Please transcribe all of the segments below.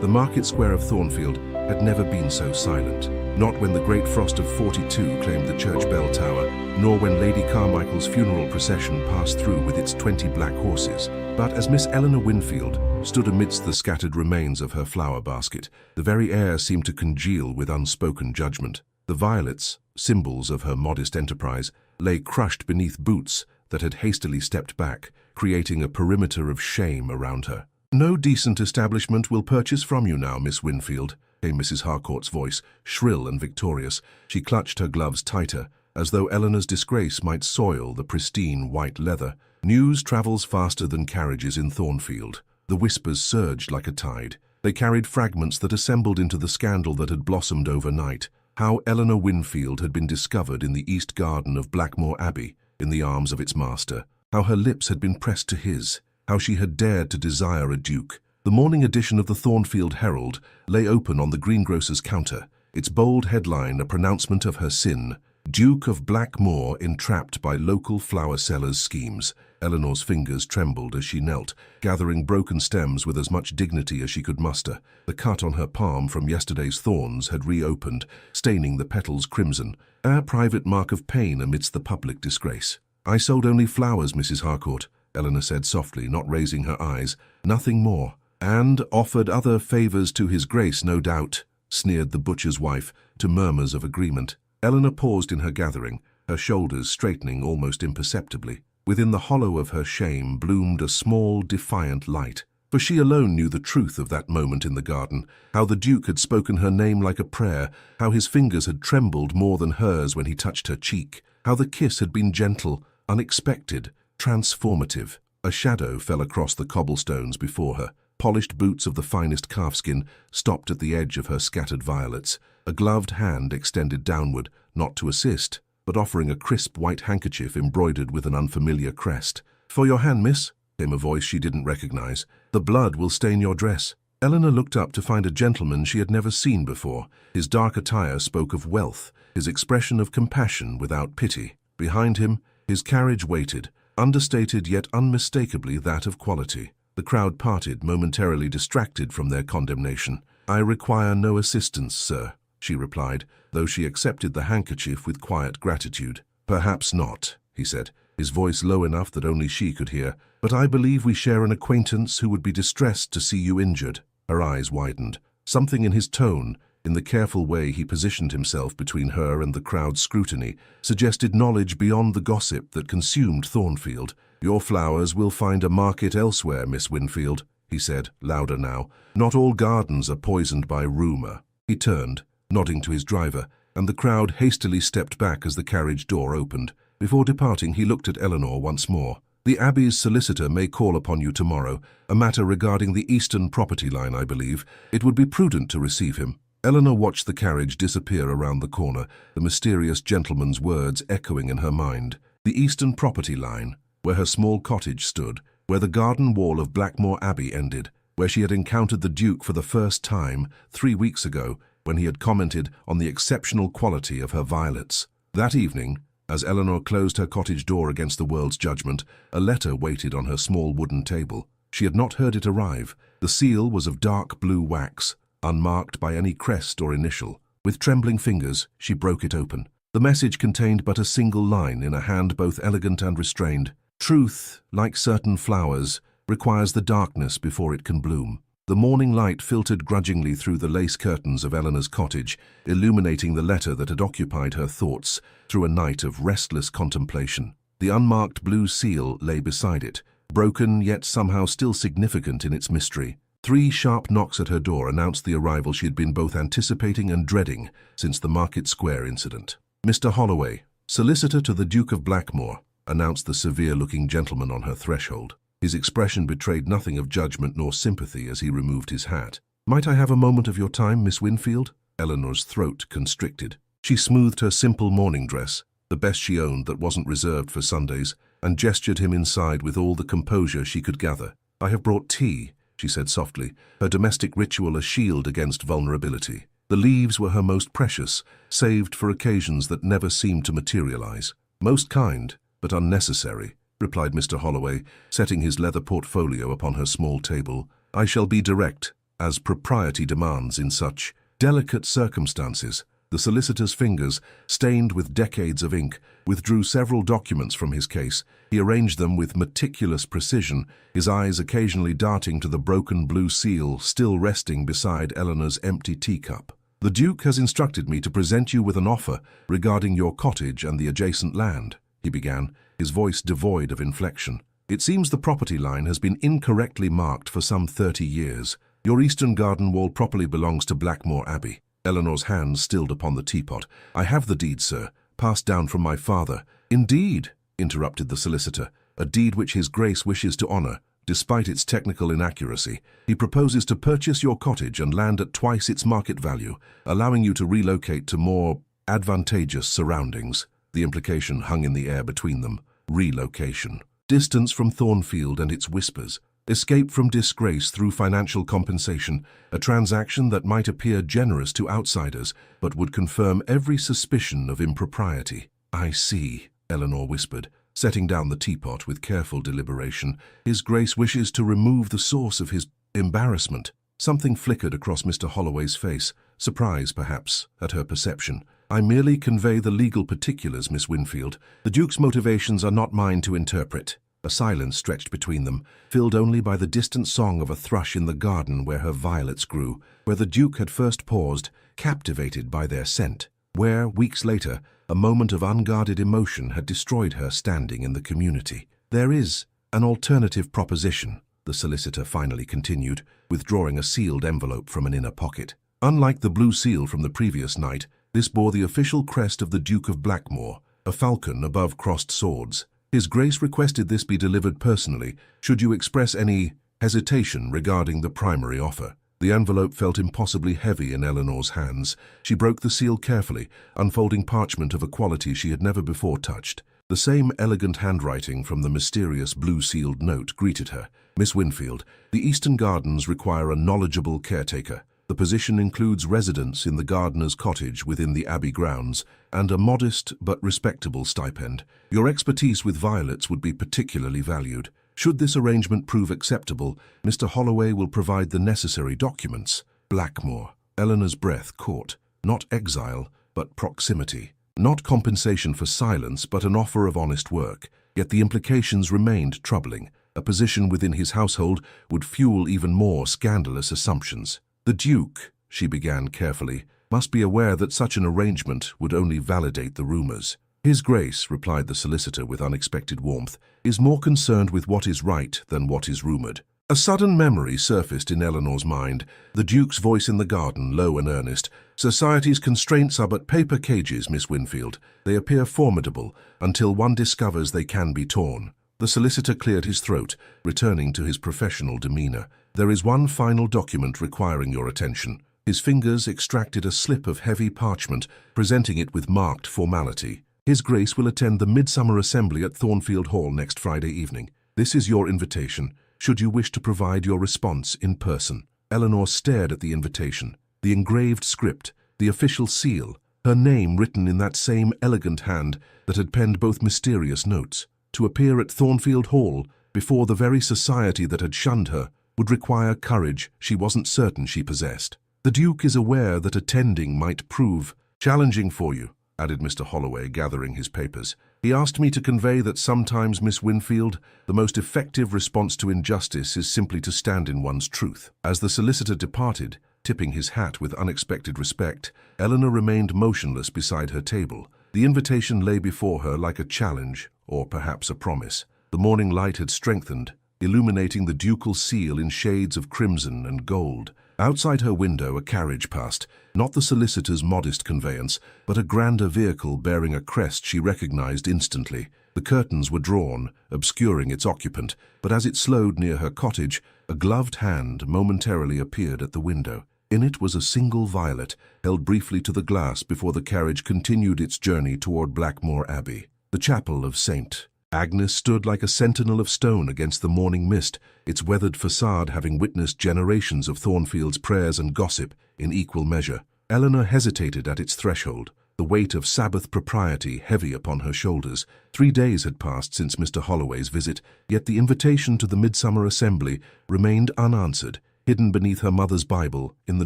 The market square of Thornfield had never been so silent. Not when the Great Frost of '42 claimed the church bell tower, nor when Lady Carmichael's funeral procession passed through with its 20 black horses. But as Miss Eleanor Winfield stood amidst the scattered remains of her flower basket, the very air seemed to congeal with unspoken judgment. The violets, symbols of her modest enterprise, lay crushed beneath boots that had hastily stepped back, creating a perimeter of shame around her. "No decent establishment will purchase from you now, Miss Winfield," came Mrs. Harcourt's voice, shrill and victorious. She clutched her gloves tighter, as though Eleanor's disgrace might soil the pristine white leather. News travels faster than carriages in Thornfield. The whispers surged like a tide. They carried fragments that assembled into the scandal that had blossomed overnight. How Eleanor Winfield had been discovered in the east garden of Blackmore Abbey, in the arms of its master. How her lips had been pressed to his. How she had dared to desire a duke. The morning edition of the Thornfield Herald lay open on the greengrocer's counter, its bold headline a pronouncement of her sin. Duke of Blackmore entrapped by local flower sellers' schemes. Eleanor's fingers trembled as she knelt, gathering broken stems with as much dignity as she could muster. The cut on her palm from yesterday's thorns had reopened, staining the petals crimson, a private mark of pain amidst the public disgrace. "I sold only flowers, Mrs. Harcourt," Eleanor said softly, not raising her eyes. "Nothing more." "And offered other favours to his grace, no doubt," sneered the butcher's wife, to murmurs of agreement. Eleanor paused in her gathering, her shoulders straightening almost imperceptibly. Within the hollow of her shame bloomed a small, defiant light. For she alone knew the truth of that moment in the garden, how the Duke had spoken her name like a prayer, how his fingers had trembled more than hers when he touched her cheek, how the kiss had been gentle, unexpected, transformative. A shadow fell across the cobblestones before her. Polished boots of the finest calfskin stopped at the edge of her scattered violets. A gloved hand extended downward, not to assist, but offering a crisp white handkerchief embroidered with an unfamiliar crest. "For your hand, miss," came a voice she didn't recognize. "The blood will stain your dress." Eleanor looked up to find a gentleman she had never seen before. His dark attire spoke of wealth, his expression of compassion without pity. Behind him, his carriage waited, understated yet unmistakably that of quality. The crowd parted, momentarily distracted from their condemnation. "I require no assistance, sir," she replied, though she accepted the handkerchief with quiet gratitude. "Perhaps not," he said, his voice low enough that only she could hear. "But I believe we share an acquaintance who would be distressed to see you injured." Her eyes widened. Something in his tone, in the careful way he positioned himself between her and the crowd's scrutiny, suggested knowledge beyond the gossip that consumed Thornfield. "Your flowers will find a market elsewhere, Miss Winfield," he said, louder now. "Not all gardens are poisoned by rumour." He turned, nodding to his driver, and the crowd hastily stepped back as the carriage door opened. Before departing, he looked at Eleanor once more. "The Abbey's solicitor may call upon you tomorrow, a matter regarding the eastern property line, I believe. It would be prudent to receive him." Eleanor watched the carriage disappear around the corner, the mysterious gentleman's words echoing in her mind. The eastern property line, where her small cottage stood, where the garden wall of Blackmore Abbey ended, where she had encountered the Duke for the first time 3 weeks ago, when he had commented on the exceptional quality of her violets. That evening, as Eleanor closed her cottage door against the world's judgment, a letter waited on her small wooden table. She had not heard it arrive. The seal was of dark blue wax, unmarked by any crest or initial. With trembling fingers, she broke it open. The message contained but a single line in a hand both elegant and restrained. "Truth, like certain flowers, requires the darkness before it can bloom." The morning light filtered grudgingly through the lace curtains of Eleanor's cottage, illuminating the letter that had occupied her thoughts through a night of restless contemplation. The unmarked blue seal lay beside it, broken yet somehow still significant in its mystery. 3 sharp knocks at her door announced the arrival she had been both anticipating and dreading since the Market Square incident. "Mr. Holloway, solicitor to the Duke of Blackmore," announced the severe-looking gentleman on her threshold. His expression betrayed nothing of judgment nor sympathy as he removed his hat. "Might I have a moment of your time, Miss Winfield?" Eleanor's throat constricted. She smoothed her simple morning dress, the best she owned that wasn't reserved for Sundays, and gestured him inside with all the composure she could gather. "I have brought tea," she said softly, her domestic ritual a shield against vulnerability. The leaves were her most precious, saved for occasions that never seemed to materialize. "Most kind, but unnecessary," replied Mr. Holloway, setting his leather portfolio upon her small table. "I shall be direct. as propriety demands in such delicate circumstances. The solicitor's fingers, stained with decades of ink, withdrew several documents from his case. He arranged them with meticulous precision, his eyes occasionally darting to the broken blue seal still resting beside Eleanor's empty teacup. "The Duke has instructed me to present you with an offer regarding your cottage and the adjacent land," he began, his voice devoid of inflection. "It seems the property line has been incorrectly marked for some 30 years. Your eastern garden wall properly belongs to Blackmore Abbey." Eleanor's hands stilled upon the teapot. "I have the deed, sir, passed down from my father." "Indeed," interrupted the solicitor, "a deed which His Grace wishes to honour, despite its technical inaccuracy. He proposes to purchase your cottage and land at twice its market value, allowing you to relocate to more advantageous surroundings." The implication hung in the air between them. Relocation. Distance from Thornfield and its whispers. Escape from disgrace through financial compensation, a transaction that might appear generous to outsiders, but would confirm every suspicion of impropriety. "I see," Eleanor whispered, setting down the teapot with careful deliberation. "His Grace wishes to remove the source of his embarrassment." Something flickered across Mr. Holloway's face, surprise, perhaps, at her perception. "I merely convey the legal particulars, Miss Winfield. The Duke's motivations are not mine to interpret." A silence stretched between them, filled only by the distant song of a thrush in the garden where her violets grew, where the Duke had first paused, captivated by their scent, where, weeks later, a moment of unguarded emotion had destroyed her standing in the community. "There is an alternative proposition," the solicitor finally continued, withdrawing a sealed envelope from an inner pocket. Unlike the blue seal from the previous night, this bore the official crest of the Duke of Blackmore, a falcon above crossed swords. His Grace requested this be delivered personally, should you express any hesitation regarding the primary offer. The envelope felt impossibly heavy in Eleanor's hands. She broke the seal carefully, unfolding parchment of a quality she had never before touched. The same elegant handwriting from the mysterious blue-sealed note greeted her. "Miss Winfield, the Eastern Gardens require a knowledgeable caretaker. The position includes residence in the gardener's cottage within the Abbey grounds and a modest but respectable stipend. Your expertise with violets would be particularly valued. Should this arrangement prove acceptable, Mr. Holloway will provide the necessary documents." Blackmore. Eleanor's breath caught. Not exile, but proximity. Not compensation for silence, but an offer of honest work. Yet the implications remained troubling. A position within his household would fuel even more scandalous assumptions. "The Duke," she began carefully, "must be aware that such an arrangement would only validate the rumors." "His Grace," replied the solicitor with unexpected warmth, "is more concerned with what is right than what is rumored." A sudden memory surfaced in Eleanor's mind, the Duke's voice in the garden, low and earnest. "Society's constraints are but paper cages, Miss Winfield. They appear formidable until one discovers they can be torn." The solicitor cleared his throat, returning to his professional demeanor. "There is one final document requiring your attention." His fingers extracted a slip of heavy parchment, presenting it with marked formality. "His Grace will attend the Midsummer Assembly at Thornfield Hall next Friday evening. This is your invitation, should you wish to provide your response in person." Eleanor stared at the invitation, the engraved script, the official seal, her name written in that same elegant hand that had penned both mysterious notes. To appear at Thornfield Hall, before the very society that had shunned her, would require courage she wasn't certain she possessed. "The Duke is aware that attending might prove challenging for you," added Mr. Holloway, gathering his papers. "He asked me to convey that sometimes, Miss Winfield, the most effective response to injustice is simply to stand in one's truth." As the solicitor departed, tipping his hat with unexpected respect, Eleanor remained motionless beside her table. The invitation lay before her like a challenge, or perhaps a promise. The morning light had strengthened, illuminating the ducal seal in shades of crimson and gold. Outside her window a carriage passed, not the solicitor's modest conveyance, but a grander vehicle bearing a crest she recognized instantly. The curtains were drawn, obscuring its occupant, but as it slowed near her cottage, a gloved hand momentarily appeared at the window. In it was a single violet, held briefly to the glass before the carriage continued its journey toward Blackmore Abbey. The chapel of St. Agnes stood like a sentinel of stone against the morning mist, its weathered facade having witnessed generations of Thornfield's prayers and gossip in equal measure. Eleanor hesitated at its threshold, the weight of Sabbath propriety heavy upon her shoulders. 3 days had passed since Mr. Holloway's visit, yet the invitation to the Midsummer Assembly remained unanswered. hidden beneath her mother's Bible in the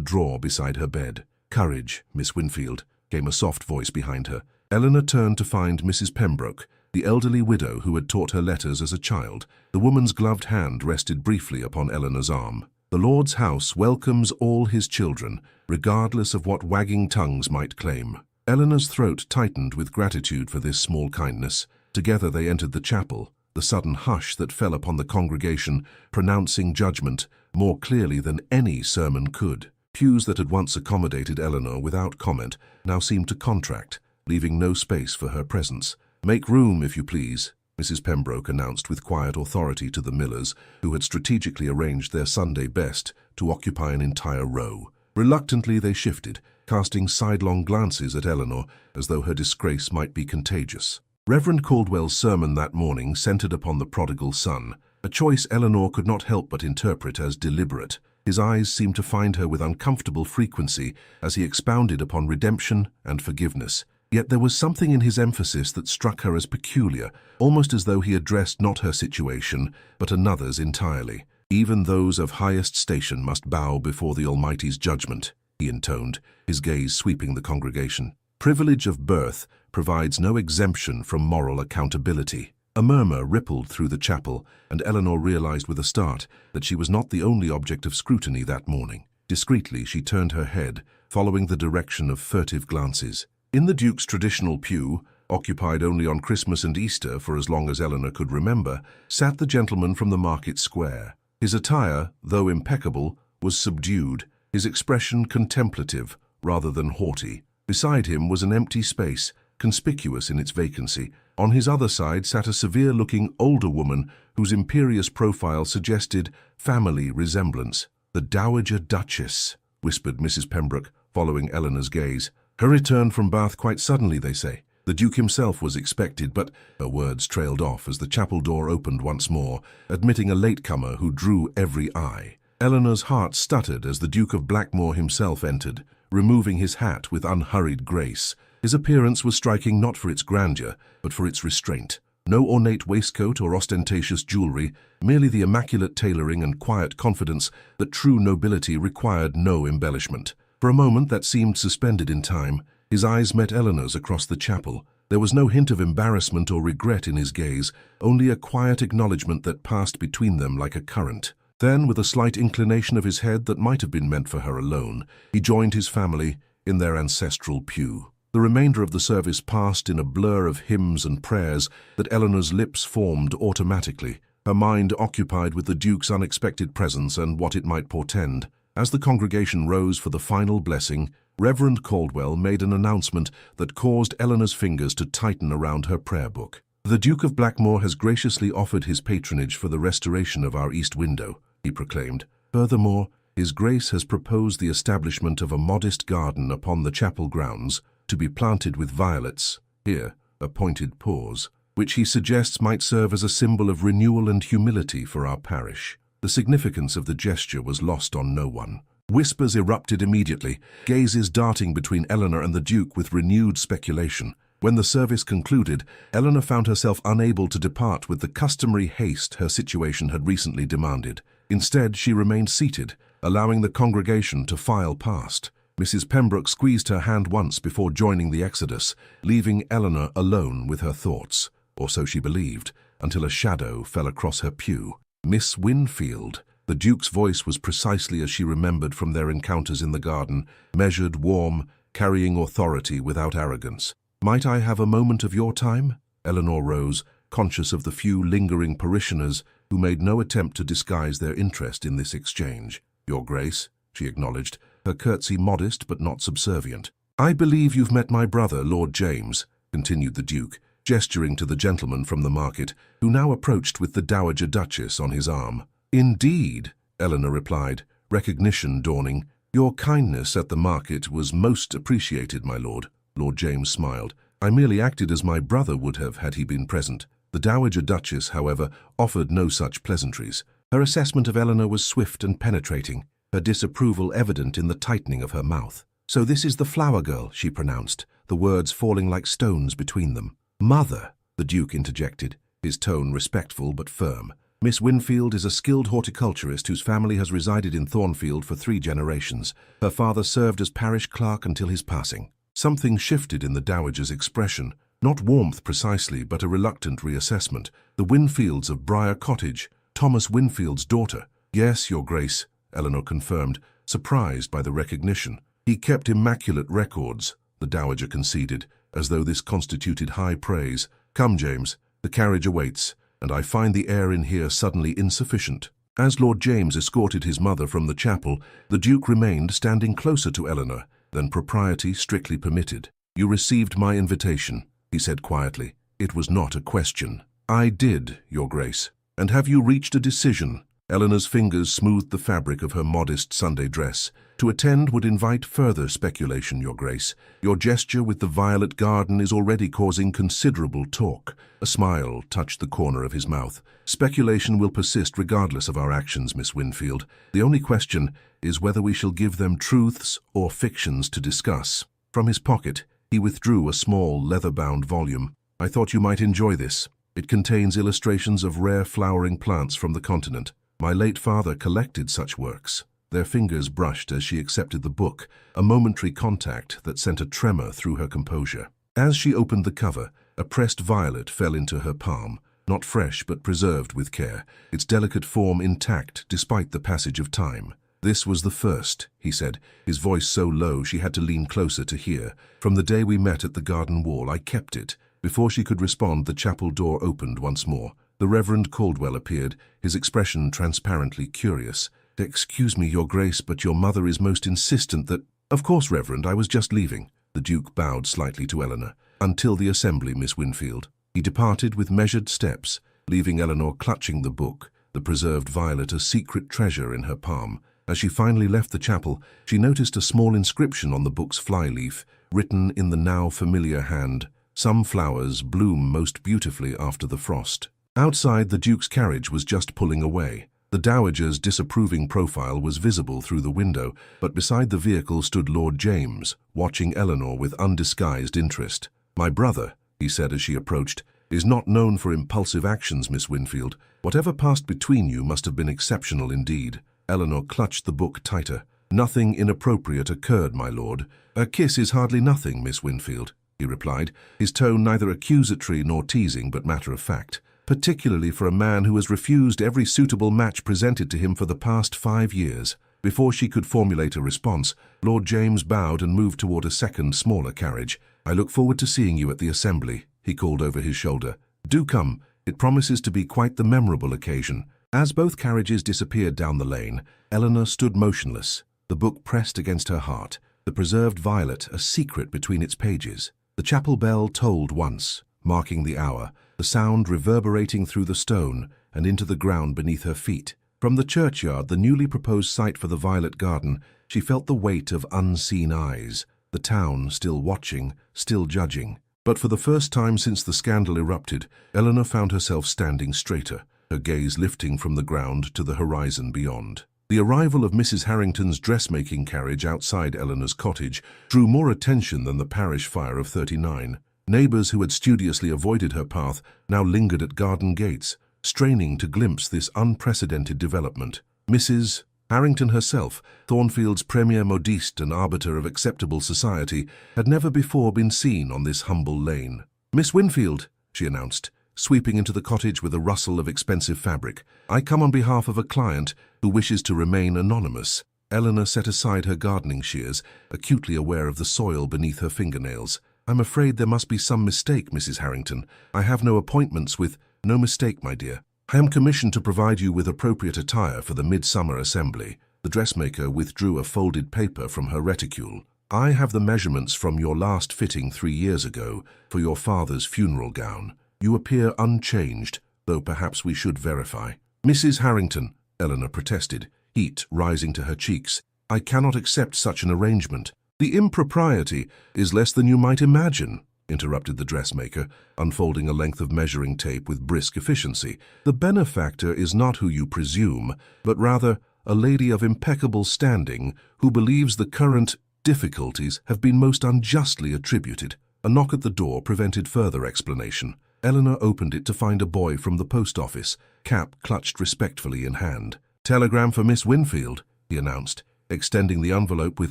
drawer beside her bed. "Courage, Miss Winfield," came a soft voice behind her. Eleanor turned to find Mrs. Pembroke, the elderly widow who had taught her letters as a child. The woman's gloved hand rested briefly upon Eleanor's arm. "The Lord's house welcomes all his children, regardless of what wagging tongues might claim." Eleanor's throat tightened with gratitude for this small kindness. Together they entered the chapel, the sudden hush that fell upon the congregation pronouncing judgment more clearly than any sermon could. Pews that had once accommodated Eleanor without comment now seemed to contract, leaving no space for her presence. "Make room, if you please," Mrs. Pembroke announced with quiet authority to the Millers, who had strategically arranged their Sunday best to occupy an entire row. Reluctantly they shifted, casting sidelong glances at Eleanor as though her disgrace might be contagious. Reverend Caldwell's sermon that morning centered upon the prodigal son, a choice Eleanor could not help but interpret as deliberate. His eyes seemed to find her with uncomfortable frequency as he expounded upon redemption and forgiveness. Yet there was something in his emphasis that struck her as peculiar, almost as though he addressed not her situation, but another's entirely. "Even those of highest station must bow before the Almighty's judgment," he intoned, his gaze sweeping the congregation. "Privilege of birth provides no exemption from moral accountability." A murmur rippled through the chapel, and Eleanor realized with a start that she was not the only object of scrutiny that morning. Discreetly, she turned her head, following the direction of furtive glances. In the Duke's traditional pew, occupied only on Christmas and Easter for as long as Eleanor could remember, sat the gentleman from the market square. His attire, though impeccable, was subdued, his expression contemplative rather than haughty. Beside him was an empty space, conspicuous in its vacancy. On his other side sat a severe-looking older woman whose imperious profile suggested family resemblance. "The Dowager Duchess," whispered Mrs. Pembroke, following Eleanor's gaze. "Her return from Bath quite suddenly, they say. The Duke himself was expected, but—" Her words trailed off as the chapel door opened once more, admitting a latecomer who drew every eye. Eleanor's heart stuttered as the Duke of Blackmore himself entered, removing his hat with unhurried grace. His appearance was striking not for its grandeur, but for its restraint. No ornate waistcoat or ostentatious jewelry, merely the immaculate tailoring and quiet confidence that true nobility required no embellishment. For a moment that seemed suspended in time, his eyes met Eleanor's across the chapel. There was no hint of embarrassment or regret in his gaze, only a quiet acknowledgement that passed between them like a current. Then, with a slight inclination of his head that might have been meant for her alone, he joined his family in their ancestral pew. The remainder of the service passed in a blur of hymns and prayers that Eleanor's lips formed automatically, her mind occupied with the Duke's unexpected presence and what it might portend. As the congregation rose for the final blessing, Reverend Caldwell made an announcement that caused Eleanor's fingers to tighten around her prayer book. "The Duke of Blackmore has graciously offered his patronage for the restoration of our east window," he proclaimed. "Furthermore, His Grace has proposed the establishment of a modest garden upon the chapel grounds, to be planted with violets," here a pointed pause, "which he suggests might serve as a symbol of renewal and humility for our parish." The significance of the gesture was lost on no one. Whispers erupted immediately, gazes darting between Eleanor and the Duke with renewed speculation. When the service concluded, Eleanor found herself unable to depart with the customary haste her situation had recently demanded. Instead, she remained seated, allowing the congregation to file past. Mrs. Pembroke squeezed her hand once before joining the exodus, leaving Eleanor alone with her thoughts, or so she believed, until a shadow fell across her pew. "Miss Winfield." The Duke's voice was precisely as she remembered from their encounters in the garden, measured, warm, carrying authority without arrogance. "Might I have a moment of your time?" Eleanor rose, conscious of the few lingering parishioners who made no attempt to disguise their interest in this exchange. "Your Grace," she acknowledged, her curtsy modest but not subservient. "I believe you've met my brother, Lord James," continued the Duke, gesturing to the gentleman from the market, who now approached with the Dowager Duchess on his arm. "Indeed," Eleanor replied, recognition dawning. "Your kindness at the market was most appreciated, my lord." Lord James smiled. "I merely acted as my brother would have had he been present." The Dowager Duchess, however, offered no such pleasantries. Her assessment of Eleanor was swift and penetrating, her disapproval evident in the tightening of her mouth. "So this is the flower girl," she pronounced, the words falling like stones between them. "Mother," the Duke interjected, his tone respectful but firm. Miss Winfield is a skilled horticulturist whose family has resided in Thornfield for 3 generations. Her father served as parish clerk until his passing. Something shifted in the dowager's expression. Not warmth precisely, but a reluctant reassessment. The Winfields of Briar Cottage, Thomas Winfield's daughter. Yes, Your Grace, Eleanor confirmed, surprised by the recognition. He kept immaculate records, the dowager conceded, as though this constituted high praise. Come, James, the carriage awaits, and I find the air in here suddenly insufficient. As Lord James escorted his mother from the chapel, the Duke remained standing closer to Eleanor than propriety strictly permitted. You received my invitation, he said quietly. It was not a question. I did, Your Grace. And have you reached a decision? Eleanor's fingers smoothed the fabric of her modest Sunday dress. To attend would invite further speculation, Your Grace. Your gesture with the violet garden is already causing considerable talk. A smile touched the corner of his mouth. Speculation will persist regardless of our actions, Miss Winfield. The only question is whether we shall give them truths or fictions to discuss. From his pocket, he withdrew a small, leather-bound volume. I thought you might enjoy this. It contains illustrations of rare flowering plants from the continent. My late father collected such works. Their fingers brushed as she accepted the book, a momentary contact that sent a tremor through her composure. As she opened the cover, a pressed violet fell into her palm, not fresh but preserved with care, its delicate form intact despite the passage of time. This was the first, he said, his voice so low she had to lean closer to hear. From the day we met at the garden wall, I kept it. Before she could respond, the chapel door opened once more. The Reverend Caldwell appeared, his expression transparently curious. Excuse me, Your Grace, but your mother is most insistent that— Of course, Reverend, I was just leaving. The Duke bowed slightly to Eleanor. Until the assembly, Miss Winfield. He departed with measured steps, leaving Eleanor clutching the book, the preserved violet a secret treasure in her palm. As she finally left the chapel, she noticed a small inscription on the book's flyleaf, written in the now familiar hand. Some flowers bloom most beautifully after the frost. Outside, the Duke's carriage was just pulling away. The dowager's disapproving profile was visible through the window, but beside the vehicle stood Lord James, watching Eleanor with undisguised interest. My brother, he said as she approached, is not known for impulsive actions, Miss Winfield. Whatever passed between you must have been exceptional indeed. Eleanor clutched the book tighter. Nothing inappropriate occurred, my lord. A kiss is hardly nothing, Miss Winfield, he replied, his tone neither accusatory nor teasing but matter of fact. Particularly for a man who has refused every suitable match presented to him for the past 5 years. Before she could formulate a response, Lord James bowed and moved toward a second, smaller carriage. I look forward to seeing you at the assembly, he called over his shoulder. Do come. It promises to be quite the memorable occasion. As both carriages disappeared down the lane, Eleanor stood motionless, the book pressed against her heart, the preserved violet a secret between its pages. The chapel bell tolled once, marking the hour, the sound reverberating through the stone and into the ground beneath her feet. From the churchyard, the newly proposed site for the violet garden, she felt the weight of unseen eyes, the town still watching, still judging. But for the first time since the scandal erupted, Eleanor found herself standing straighter, her gaze lifting from the ground to the horizon beyond. The arrival of Mrs. Harrington's dressmaking carriage outside Eleanor's cottage drew more attention than the parish fire of '39. Neighbors who had studiously avoided her path now lingered at garden gates, straining to glimpse this unprecedented development. Mrs. Harrington herself, Thornfield's premier modiste and arbiter of acceptable society, had never before been seen on this humble lane. Miss Winfield, she announced, sweeping into the cottage with a rustle of expensive fabric. I come on behalf of a client who wishes to remain anonymous. Eleanor set aside her gardening shears, acutely aware of the soil beneath her fingernails. I'm afraid there must be some mistake, Mrs. Harrington. I have no appointments with— No mistake, my dear. I am commissioned to provide you with appropriate attire for the midsummer assembly. The dressmaker withdrew a folded paper from her reticule. I have the measurements from your last fitting 3 years ago for your father's funeral gown. You appear unchanged, though perhaps we should verify. Mrs. Harrington, Eleanor protested, heat rising to her cheeks. I cannot accept such an arrangement. The impropriety is less than you might imagine, interrupted the dressmaker, unfolding a length of measuring tape with brisk efficiency. The benefactor is not who you presume, but rather a lady of impeccable standing who believes the current difficulties have been most unjustly attributed. A knock at the door prevented further explanation. Eleanor opened it to find a boy from the post office, cap clutched respectfully in hand. "Telegram for Miss Winfield," he announced, extending the envelope with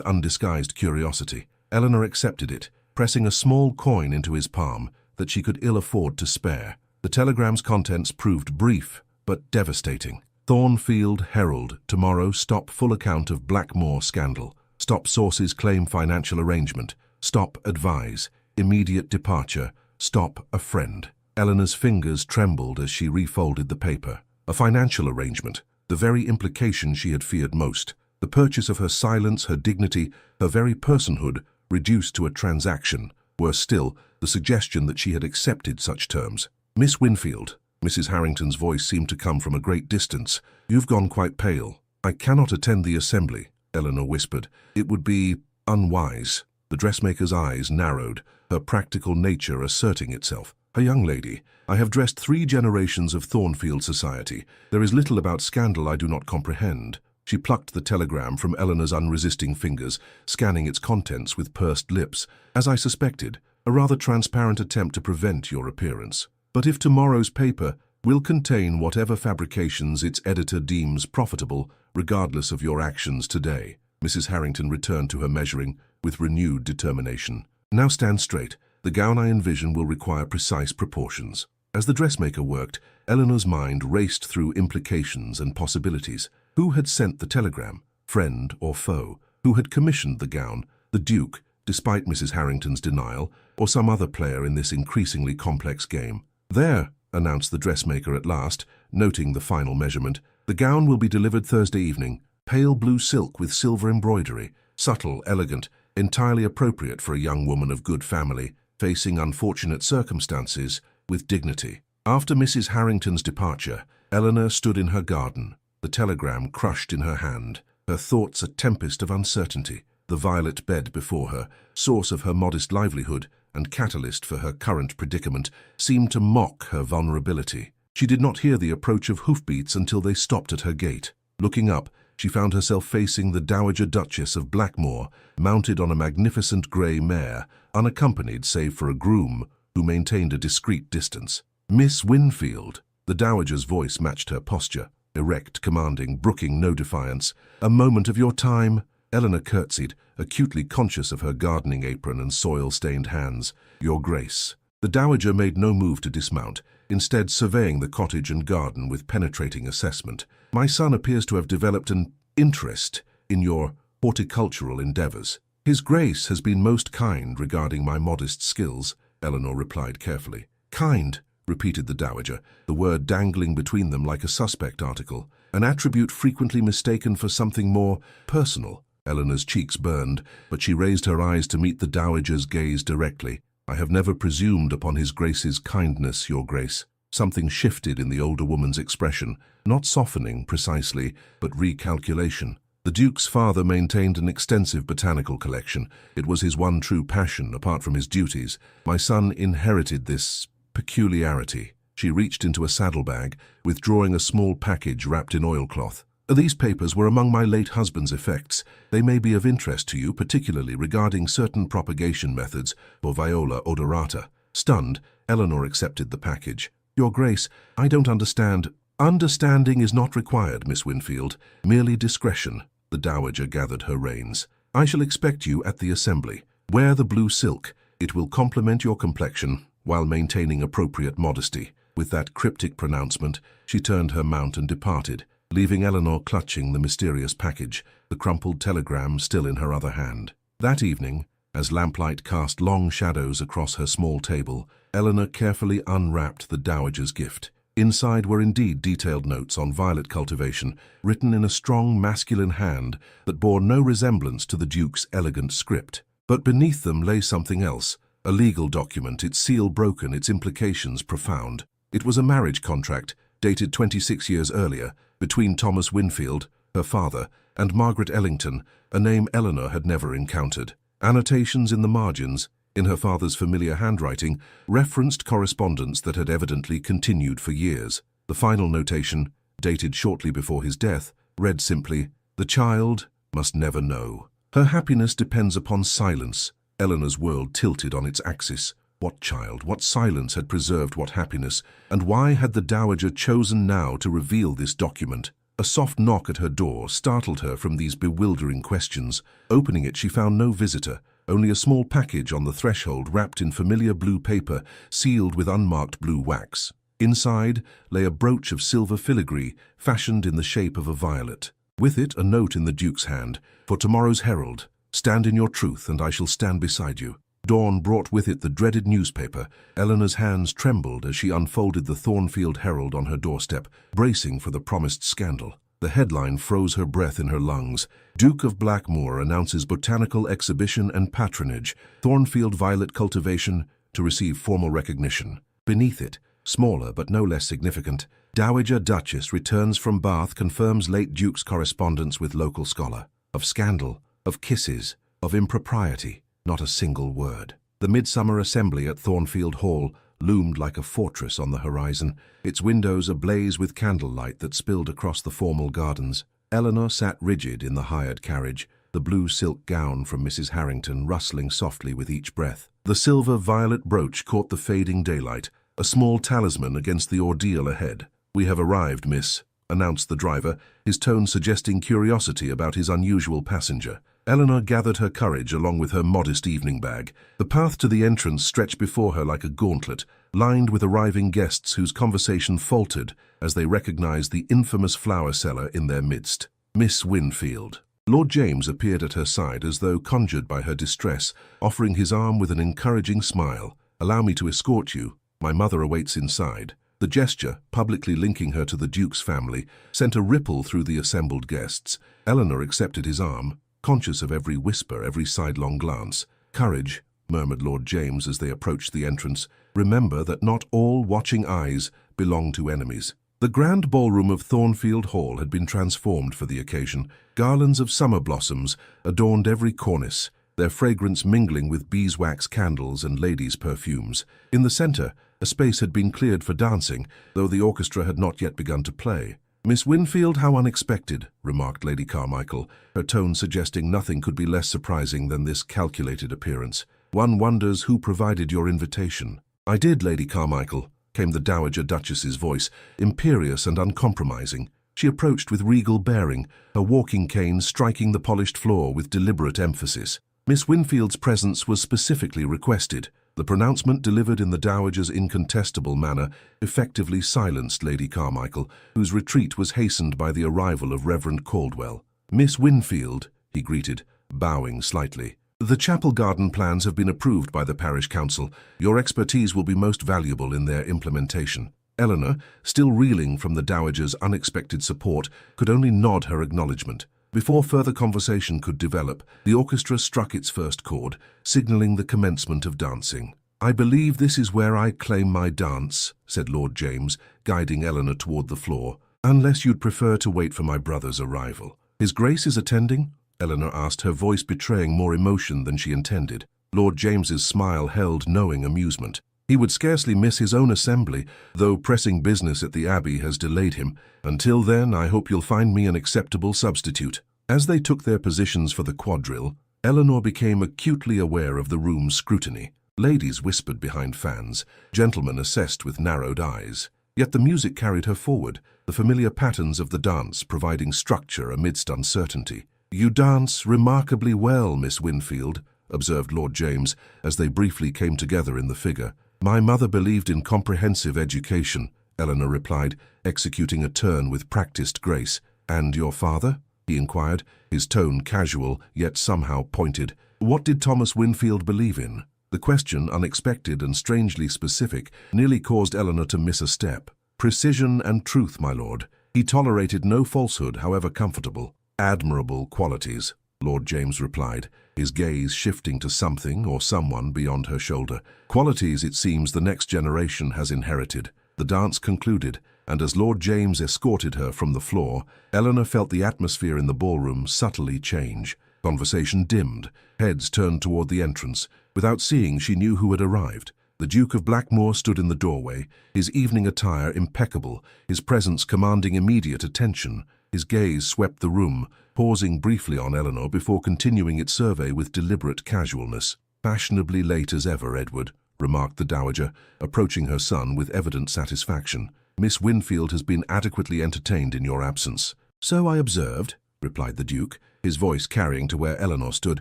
undisguised curiosity. Eleanor accepted it, pressing a small coin into his palm that she could ill afford to spare. The telegram's contents proved brief, but devastating. "Thornfield Herald, tomorrow stop full account of Blackmore scandal. Stop sources claim financial arrangement. Stop advise. Immediate departure. Stop a friend." Eleanor's fingers trembled as she refolded the paper. A financial arrangement, the very implication she had feared most. The purchase of her silence, her dignity, her very personhood, reduced to a transaction. Worse still, the suggestion that she had accepted such terms. "Miss Winfield," Mrs. Harrington's voice seemed to come from a great distance. "You've gone quite pale." "I cannot attend the assembly," Eleanor whispered. "It would be unwise." The dressmaker's eyes narrowed, her practical nature asserting itself. "A young lady, I have dressed 3 generations of Thornfield society. There is little about scandal I do not comprehend." She plucked the telegram from Eleanor's unresisting fingers, scanning its contents with pursed lips. "As I suspected, a rather transparent attempt to prevent your appearance. But if tomorrow's paper will contain whatever fabrications its editor deems profitable, regardless of your actions today." Mrs. Harrington returned to her measuring with renewed determination. "Now stand straight. The gown I envision will require precise proportions." As the dressmaker worked, Eleanor's mind raced through implications and possibilities. Who had sent the telegram? Friend or foe? Who had commissioned the gown? The Duke, despite Mrs. Harrington's denial, or some other player in this increasingly complex game? "There," announced the dressmaker at last, noting the final measurement. "The gown will be delivered Thursday evening. Pale blue silk with silver embroidery. Subtle, elegant, entirely appropriate for a young woman of good family, facing unfortunate circumstances with dignity." After Mrs. Harrington's departure, Eleanor stood in her garden, the telegram crushed in her hand, her thoughts a tempest of uncertainty. The violet bed before her, source of her modest livelihood and catalyst for her current predicament, seemed to mock her vulnerability. She did not hear the approach of hoofbeats until they stopped at her gate. Looking up, she found herself facing the Dowager Duchess of Blackmore, mounted on a magnificent grey mare, unaccompanied save for a groom who maintained a discreet distance. "Miss Winfield." The Dowager's voice matched her posture, erect, commanding, brooking no defiance. "A moment of your time." Eleanor curtsied, acutely conscious of her gardening apron and soil-stained hands. "Your Grace." The Dowager made no move to dismount, instead surveying the cottage and garden with penetrating assessment. "My son appears to have developed an interest in your horticultural endeavors." "His Grace has been most kind regarding my modest skills," Eleanor replied carefully. "Kind," repeated the Dowager, the word dangling between them like a suspect article. "An attribute frequently mistaken for something more personal." Eleanor's cheeks burned, but she raised her eyes to meet the Dowager's gaze directly. "I have never presumed upon His Grace's kindness, Your Grace." Something shifted in the older woman's expression, not softening precisely, but recalculation. The Duke's father maintained an extensive botanical collection. It was his one true passion, apart from his duties. My son inherited this peculiarity. She reached into a saddlebag, withdrawing a small package wrapped in oilcloth. "These papers were among my late husband's effects. They may be of interest to you, particularly regarding certain propagation methods for Viola odorata." Stunned, Eleanor accepted the package. "Your Grace, I don't understand." "Understanding is not required, Miss Winfield, merely discretion." The Dowager gathered her reins. "I shall expect you at the assembly. Wear the blue silk. It will complement your complexion while maintaining appropriate modesty." With that cryptic pronouncement, she turned her mount and departed, leaving Eleanor clutching the mysterious package, the crumpled telegram still in her other hand. That evening, as lamplight cast long shadows across her small table, Eleanor carefully unwrapped the Dowager's gift. Inside were indeed detailed notes on violet cultivation, written in a strong masculine hand that bore no resemblance to the Duke's elegant script. But beneath them lay something else, a legal document, its seal broken, its implications profound. It was a marriage contract, dated 26 years earlier, between Thomas Winfield, her father, and Margaret Ellington, a name Eleanor had never encountered. Annotations in the margins, in her father's familiar handwriting, referenced correspondence that had evidently continued for years. The final notation, dated shortly before his death, read simply, "The child must never know. Her happiness depends upon silence." Eleanor's world tilted on its axis. What child, what silence had preserved what happiness, and why had the dowager chosen now to reveal this document? A soft knock at her door startled her from these bewildering questions. Opening it, she found no visitor, only a small package on the threshold wrapped in familiar blue paper, sealed with unmarked blue wax. Inside lay a brooch of silver filigree, fashioned in the shape of a violet. With it, a note in the Duke's hand: "For tomorrow's Herald, stand in your truth, and I shall stand beside you." Dawn brought with it the dreaded newspaper. Eleanor's hands trembled as she unfolded the Thornfield Herald on her doorstep, bracing for the promised scandal. The headline froze her breath in her lungs. "Duke of Blackmoor announces botanical exhibition and patronage. Thornfield violet cultivation to receive formal recognition." Beneath it, smaller but no less significant, "Dowager Duchess returns from Bath, confirms late Duke's correspondence with local scholar." Of scandal, of kisses, of impropriety, not a single word. The Midsummer Assembly at Thornfield Hall loomed like a fortress on the horizon, its windows ablaze with candlelight that spilled across the formal gardens. Eleanor sat rigid in the hired carriage, the blue silk gown from Mrs. Harrington rustling softly with each breath. The silver-violet brooch caught the fading daylight, a small talisman against the ordeal ahead. "We have arrived, miss," announced the driver, his tone suggesting curiosity about his unusual passenger. Eleanor gathered her courage along with her modest evening bag. The path to the entrance stretched before her like a gauntlet, lined with arriving guests whose conversation faltered as they recognized the infamous flower seller in their midst. Miss Winfield. Lord James appeared at her side as though conjured by her distress, offering his arm with an encouraging smile. "Allow me to escort you. My mother awaits inside." The gesture, publicly linking her to the Duke's family, sent a ripple through the assembled guests. Eleanor accepted his arm, conscious of every whisper, every sidelong glance. "Courage," murmured Lord James as they approached the entrance. "Remember that not all watching eyes belong to enemies." The grand ballroom of Thornfield Hall had been transformed for the occasion. Garlands of summer blossoms adorned every cornice, their fragrance mingling with beeswax candles and ladies' perfumes. In the center, a space had been cleared for dancing, though the orchestra had not yet begun to play. "Miss Winfield, how unexpected," remarked Lady Carmichael, her tone suggesting nothing could be less surprising than this calculated appearance. "One wonders who provided your invitation." "I did, Lady Carmichael," came the Dowager Duchess's voice, imperious and uncompromising. She approached with regal bearing, her walking cane striking the polished floor with deliberate emphasis. Miss Winfield's presence was specifically requested. The pronouncement, delivered in the Dowager's incontestable manner, effectively silenced Lady Carmichael, whose retreat was hastened by the arrival of Reverend Caldwell. "Miss Winfield," he greeted, bowing slightly. "The chapel garden plans have been approved by the parish council. Your expertise will be most valuable in their implementation." Eleanor, still reeling from the Dowager's unexpected support, could only nod her acknowledgement. Before further conversation could develop, the orchestra struck its first chord, signaling the commencement of dancing. "I believe this is where I claim my dance," said Lord James, guiding Eleanor toward the floor. "Unless you'd prefer to wait for my brother's arrival." "His Grace is attending?" Eleanor asked, her voice betraying more emotion than she intended. Lord James's smile held knowing amusement. "He would scarcely miss his own assembly, though pressing business at the Abbey has delayed him. Until then, I hope you'll find me an acceptable substitute." As they took their positions for the quadrille, Eleanor became acutely aware of the room's scrutiny. Ladies whispered behind fans, gentlemen assessed with narrowed eyes. Yet the music carried her forward, the familiar patterns of the dance providing structure amidst uncertainty. "You dance remarkably well, Miss Winfield," observed Lord James, as they briefly came together in the figure. "My mother believed in comprehensive education," Eleanor replied, executing a turn with practiced grace. "And your father?" he inquired, his tone casual, yet somehow pointed. "What did Thomas Winfield believe in?" The question, unexpected and strangely specific, nearly caused Eleanor to miss a step. "Precision and truth, my lord. He tolerated no falsehood, however comfortable." "Admirable qualities," Lord James replied, his gaze shifting to something or someone beyond her shoulder. "Qualities, it seems, the next generation has inherited." The dance concluded, and as Lord James escorted her from the floor, Eleanor felt the atmosphere in the ballroom subtly change. Conversation dimmed, heads turned toward the entrance. Without seeing, she knew who had arrived. The Duke of Blackmoor stood in the doorway, his evening attire impeccable, his presence commanding immediate attention. His gaze swept the room, pausing briefly on Eleanor before continuing its survey with deliberate casualness. "Fashionably late as ever, Edward," remarked the Dowager, approaching her son with evident satisfaction. "Miss Winfield has been adequately entertained in your absence." "So I observed," replied the Duke, his voice carrying to where Eleanor stood.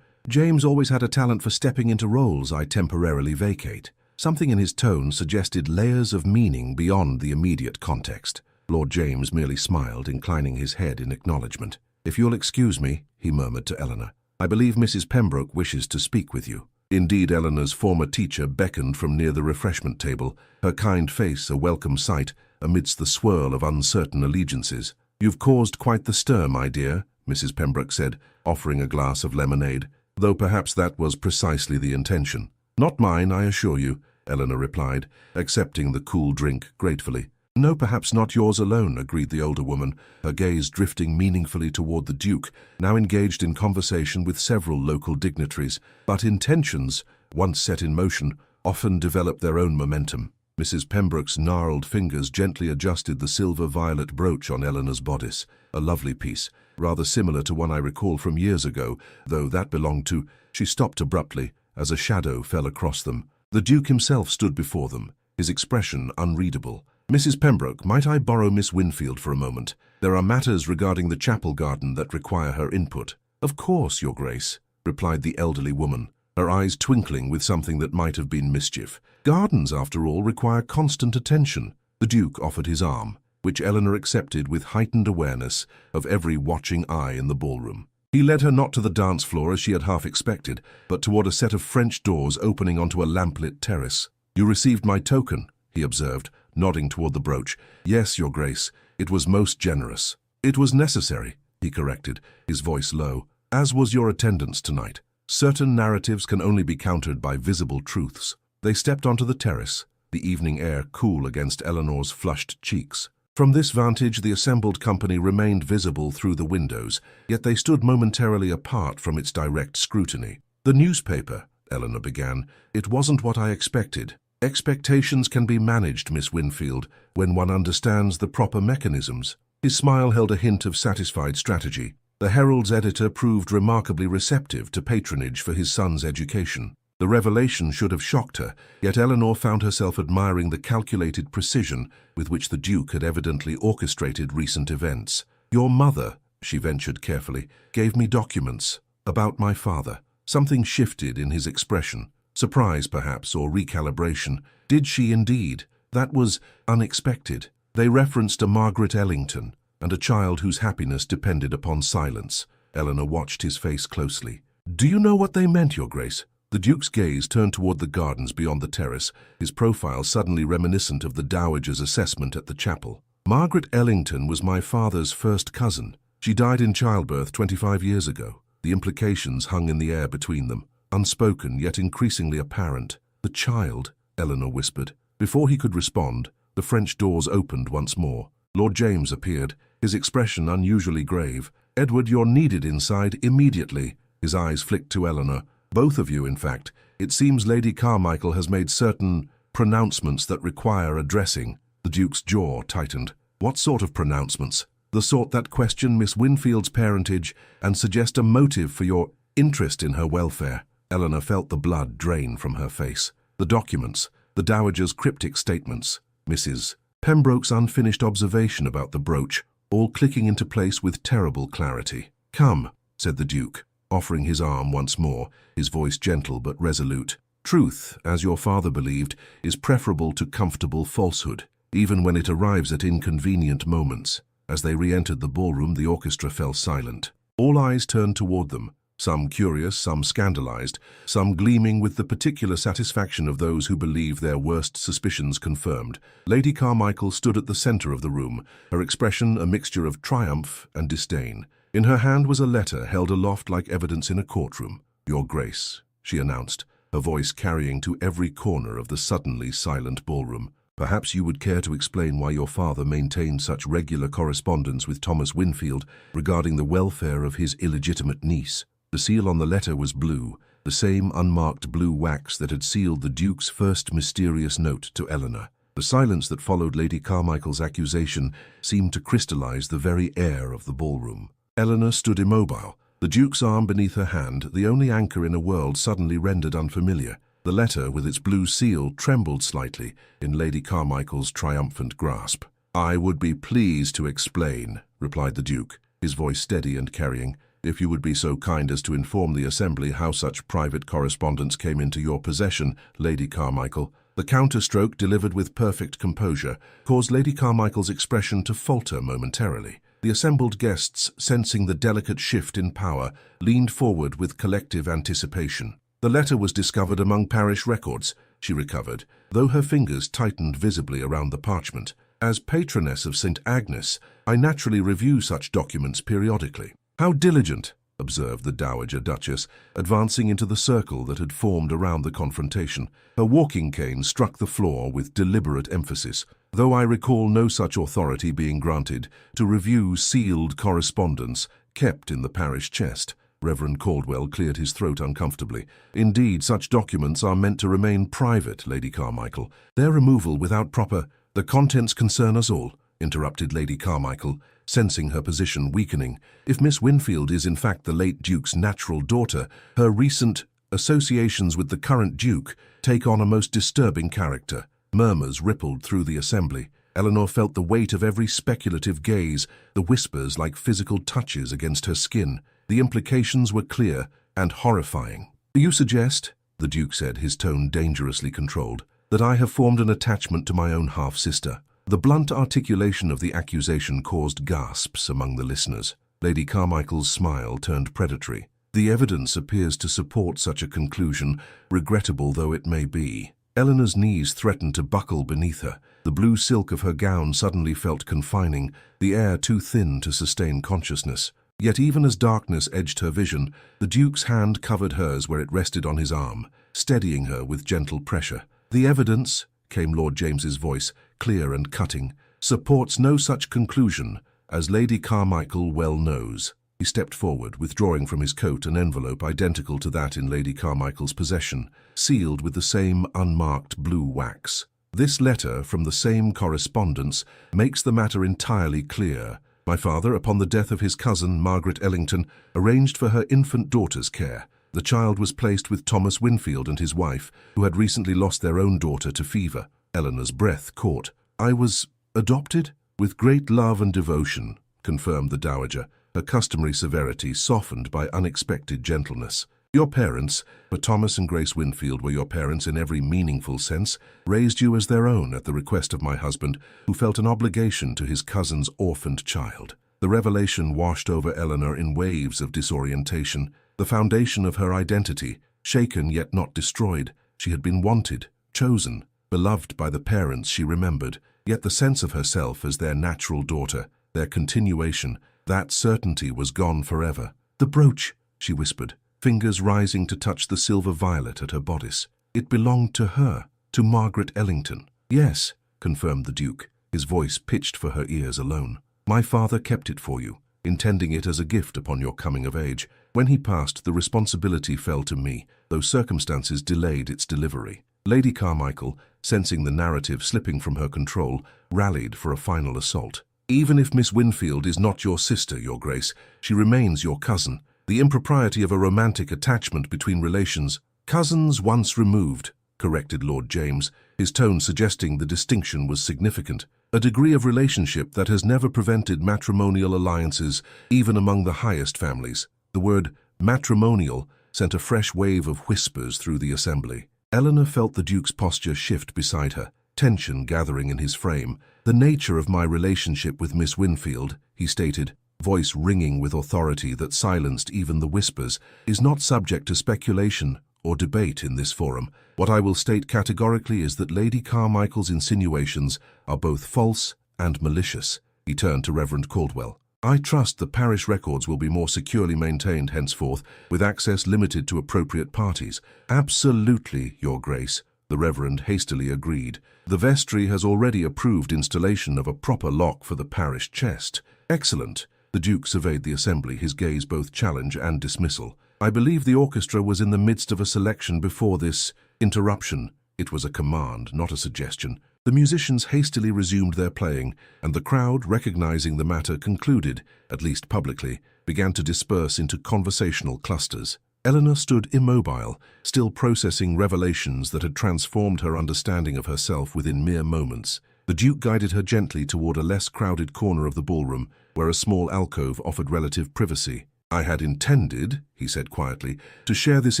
"James always had a talent for stepping into roles I temporarily vacate." Something in his tone suggested layers of meaning beyond the immediate context. Lord James merely smiled, inclining his head in acknowledgement. "If you'll excuse me," he murmured to Eleanor, "I believe Mrs. Pembroke wishes to speak with you." Indeed, Eleanor's former teacher beckoned from near the refreshment table, her kind face a welcome sight amidst the swirl of uncertain allegiances. "You've caused quite the stir, my dear," Mrs. Pembroke said, offering a glass of lemonade, though perhaps that was precisely the intention. "Not mine, I assure you," Eleanor replied, accepting the cool drink gratefully. "No, perhaps not yours alone," agreed the older woman, her gaze drifting meaningfully toward the Duke, now engaged in conversation with several local dignitaries. "But intentions, once set in motion, often develop their own momentum." Mrs. Pembroke's gnarled fingers gently adjusted the silver-violet brooch on Eleanor's bodice, a lovely piece, rather similar to one I recall from years ago, though that belonged to— She stopped abruptly as a shadow fell across them. The Duke himself stood before them, his expression unreadable. "Mrs. Pembroke, might I borrow Miss Winfield for a moment? There are matters regarding the chapel garden that require her input." "Of course, Your Grace," replied the elderly woman, her eyes twinkling with something that might have been mischief. "Gardens, after all, require constant attention." The Duke offered his arm, which Eleanor accepted with heightened awareness of every watching eye in the ballroom. He led her not to the dance floor as she had half expected, but toward a set of French doors opening onto a lamplit terrace. "You received my token," he observed, nodding toward the brooch. "Yes, Your Grace, it was most generous." "It was necessary," he corrected, his voice low, "as was your attendance tonight. Certain narratives can only be countered by visible truths." They stepped onto the terrace, the evening air cool against Eleanor's flushed cheeks. From this vantage, the assembled company remained visible through the windows, yet they stood momentarily apart from its direct scrutiny. "The newspaper," Eleanor began. "It wasn't what I expected." "Expectations can be managed, Miss Winfield, when one understands the proper mechanisms." His smile held a hint of satisfied strategy. The Herald's editor proved remarkably receptive to patronage for his son's education. The revelation should have shocked her, yet Eleanor found herself admiring the calculated precision with which the Duke had evidently orchestrated recent events. "Your mother," she ventured carefully, "gave me documents about my father." Something shifted in his expression. Surprise, perhaps, or recalibration. Did she indeed? That was unexpected. They referenced a Margaret Ellington, and a child whose happiness depended upon silence. Eleanor watched his face closely. "Do you know what they meant, Your Grace?" The Duke's gaze turned toward the gardens beyond the terrace, his profile suddenly reminiscent of the Dowager's assessment at the chapel. "Margaret Ellington was my father's first cousin. She died in childbirth 25 years ago." The implications hung in the air between them, unspoken yet increasingly apparent. "The child," Eleanor whispered. Before he could respond, the French doors opened once more. Lord James appeared, his expression unusually grave. "Edward, you're needed inside immediately." His eyes flicked to Eleanor. "Both of you, in fact. It seems Lady Carmichael has made certain pronouncements that require addressing." The Duke's jaw tightened. "What sort of pronouncements?" "The sort that question Miss Winfield's parentage and suggest a motive for your interest in her welfare." Eleanor felt the blood drain from her face. The documents, the Dowager's cryptic statements, Mrs. Pembroke's unfinished observation about the brooch, all clicking into place with terrible clarity. "Come," said the Duke, offering his arm once more, his voice gentle but resolute. "Truth, as your father believed, is preferable to comfortable falsehood, even when it arrives at inconvenient moments." As they re-entered the ballroom, the orchestra fell silent. All eyes turned toward them, some curious, some scandalized, some gleaming with the particular satisfaction of those who believe their worst suspicions confirmed. Lady Carmichael stood at the center of the room, her expression a mixture of triumph and disdain. In her hand was a letter held aloft like evidence in a courtroom. "Your Grace," she announced, her voice carrying to every corner of the suddenly silent ballroom. "Perhaps you would care to explain why your father maintained such regular correspondence with Thomas Winfield regarding the welfare of his illegitimate niece." The seal on the letter was blue, the same unmarked blue wax that had sealed the Duke's first mysterious note to Eleanor. The silence that followed Lady Carmichael's accusation seemed to crystallize the very air of the ballroom. Eleanor stood immobile, the Duke's arm beneath her hand, the only anchor in a world suddenly rendered unfamiliar. The letter, with its blue seal, trembled slightly in Lady Carmichael's triumphant grasp. "I would be pleased to explain," replied the Duke, his voice steady and carrying, "if you would be so kind as to inform the Assembly how such private correspondence came into your possession, Lady Carmichael." The counterstroke, delivered with perfect composure, caused Lady Carmichael's expression to falter momentarily. The assembled guests, sensing the delicate shift in power, leaned forward with collective anticipation. "The letter was discovered among parish records," she recovered, though her fingers tightened visibly around the parchment. "As patroness of St. Agnes, I naturally review such documents periodically." "How diligent," observed the Dowager Duchess, advancing into the circle that had formed around the confrontation. Her walking cane struck the floor with deliberate emphasis. "Though I recall no such authority being granted to review sealed correspondence kept in the parish chest." Reverend Caldwell cleared his throat uncomfortably. "Indeed, such documents are meant to remain private, Lady Carmichael. Their removal without proper—" "The contents concern us all," interrupted Lady Carmichael, sensing her position weakening. "If Miss Winfield is in fact the late Duke's natural daughter, her recent associations with the current Duke take on a most disturbing character." Murmurs rippled through the assembly. Eleanor felt the weight of every speculative gaze, the whispers like physical touches against her skin. The implications were clear and horrifying. "Do you suggest," the Duke said, his tone dangerously controlled, "that I have formed an attachment to my own half-sister?" The blunt articulation of the accusation caused gasps among the listeners. Lady Carmichael's smile turned predatory. "The evidence appears to support such a conclusion, regrettable though it may be." Eleanor's knees threatened to buckle beneath her. The blue silk of her gown suddenly felt confining, the air too thin to sustain consciousness. Yet even as darkness edged her vision, the Duke's hand covered hers where it rested on his arm, steadying her with gentle pressure. "The evidence," came Lord James's voice, clear and cutting, "supports no such conclusion, as Lady Carmichael well knows." He stepped forward, withdrawing from his coat an envelope identical to that in Lady Carmichael's possession, sealed with the same unmarked blue wax. "This letter from the same correspondence makes the matter entirely clear. My father, upon the death of his cousin, Margaret Ellington, arranged for her infant daughter's care. The child was placed with Thomas Winfield and his wife, who had recently lost their own daughter to fever." Eleanor's breath caught. "I was adopted?" "With great love and devotion," confirmed the Dowager, her customary severity softened by unexpected gentleness. "Your parents, for Thomas and Grace Winfield were your parents in every meaningful sense, raised you as their own at the request of my husband, who felt an obligation to his cousin's orphaned child." The revelation washed over Eleanor in waves of disorientation, the foundation of her identity, shaken yet not destroyed. She had been wanted, chosen, beloved by the parents she remembered, yet the sense of herself as their natural daughter, their continuation, that certainty was gone forever. "The brooch," she whispered, fingers rising to touch the silver violet at her bodice. "It belonged to her, to Margaret Ellington." "Yes," confirmed the Duke, his voice pitched for her ears alone. "My father kept it for you, intending it as a gift upon your coming of age. When he passed, the responsibility fell to me, though circumstances delayed its delivery." Lady Carmichael, sensing the narrative slipping from her control, rallied for a final assault. "Even if Miss Winfield is not your sister, Your Grace, she remains your cousin. The impropriety of a romantic attachment between relations—" "Cousins once removed," corrected Lord James, his tone suggesting the distinction was significant. "A degree of relationship that has never prevented matrimonial alliances, even among the highest families." The word matrimonial sent a fresh wave of whispers through the assembly. Eleanor felt the Duke's posture shift beside her, tension gathering in his frame. "The nature of my relationship with Miss Winfield," he stated, voice ringing with authority that silenced even the whispers, "is not subject to speculation or debate in this forum. What I will state categorically is that Lady Carmichael's insinuations are both false and malicious." He turned to Reverend Caldwell. "I trust the parish records will be more securely maintained henceforth, with access limited to appropriate parties." "Absolutely, Your Grace," the Reverend hastily agreed. "The vestry has already approved installation of a proper lock for the parish chest." "Excellent." The Duke surveyed the assembly, his gaze both challenge and dismissal. "I believe the orchestra was in the midst of a selection before this interruption." It was a command, not a suggestion. The musicians hastily resumed their playing, and the crowd, recognizing the matter concluded, at least publicly, began to disperse into conversational clusters. Eleanor stood immobile, still processing revelations that had transformed her understanding of herself within mere moments. The Duke guided her gently toward a less crowded corner of the ballroom, where a small alcove offered relative privacy. "I had intended," he said quietly, "to share this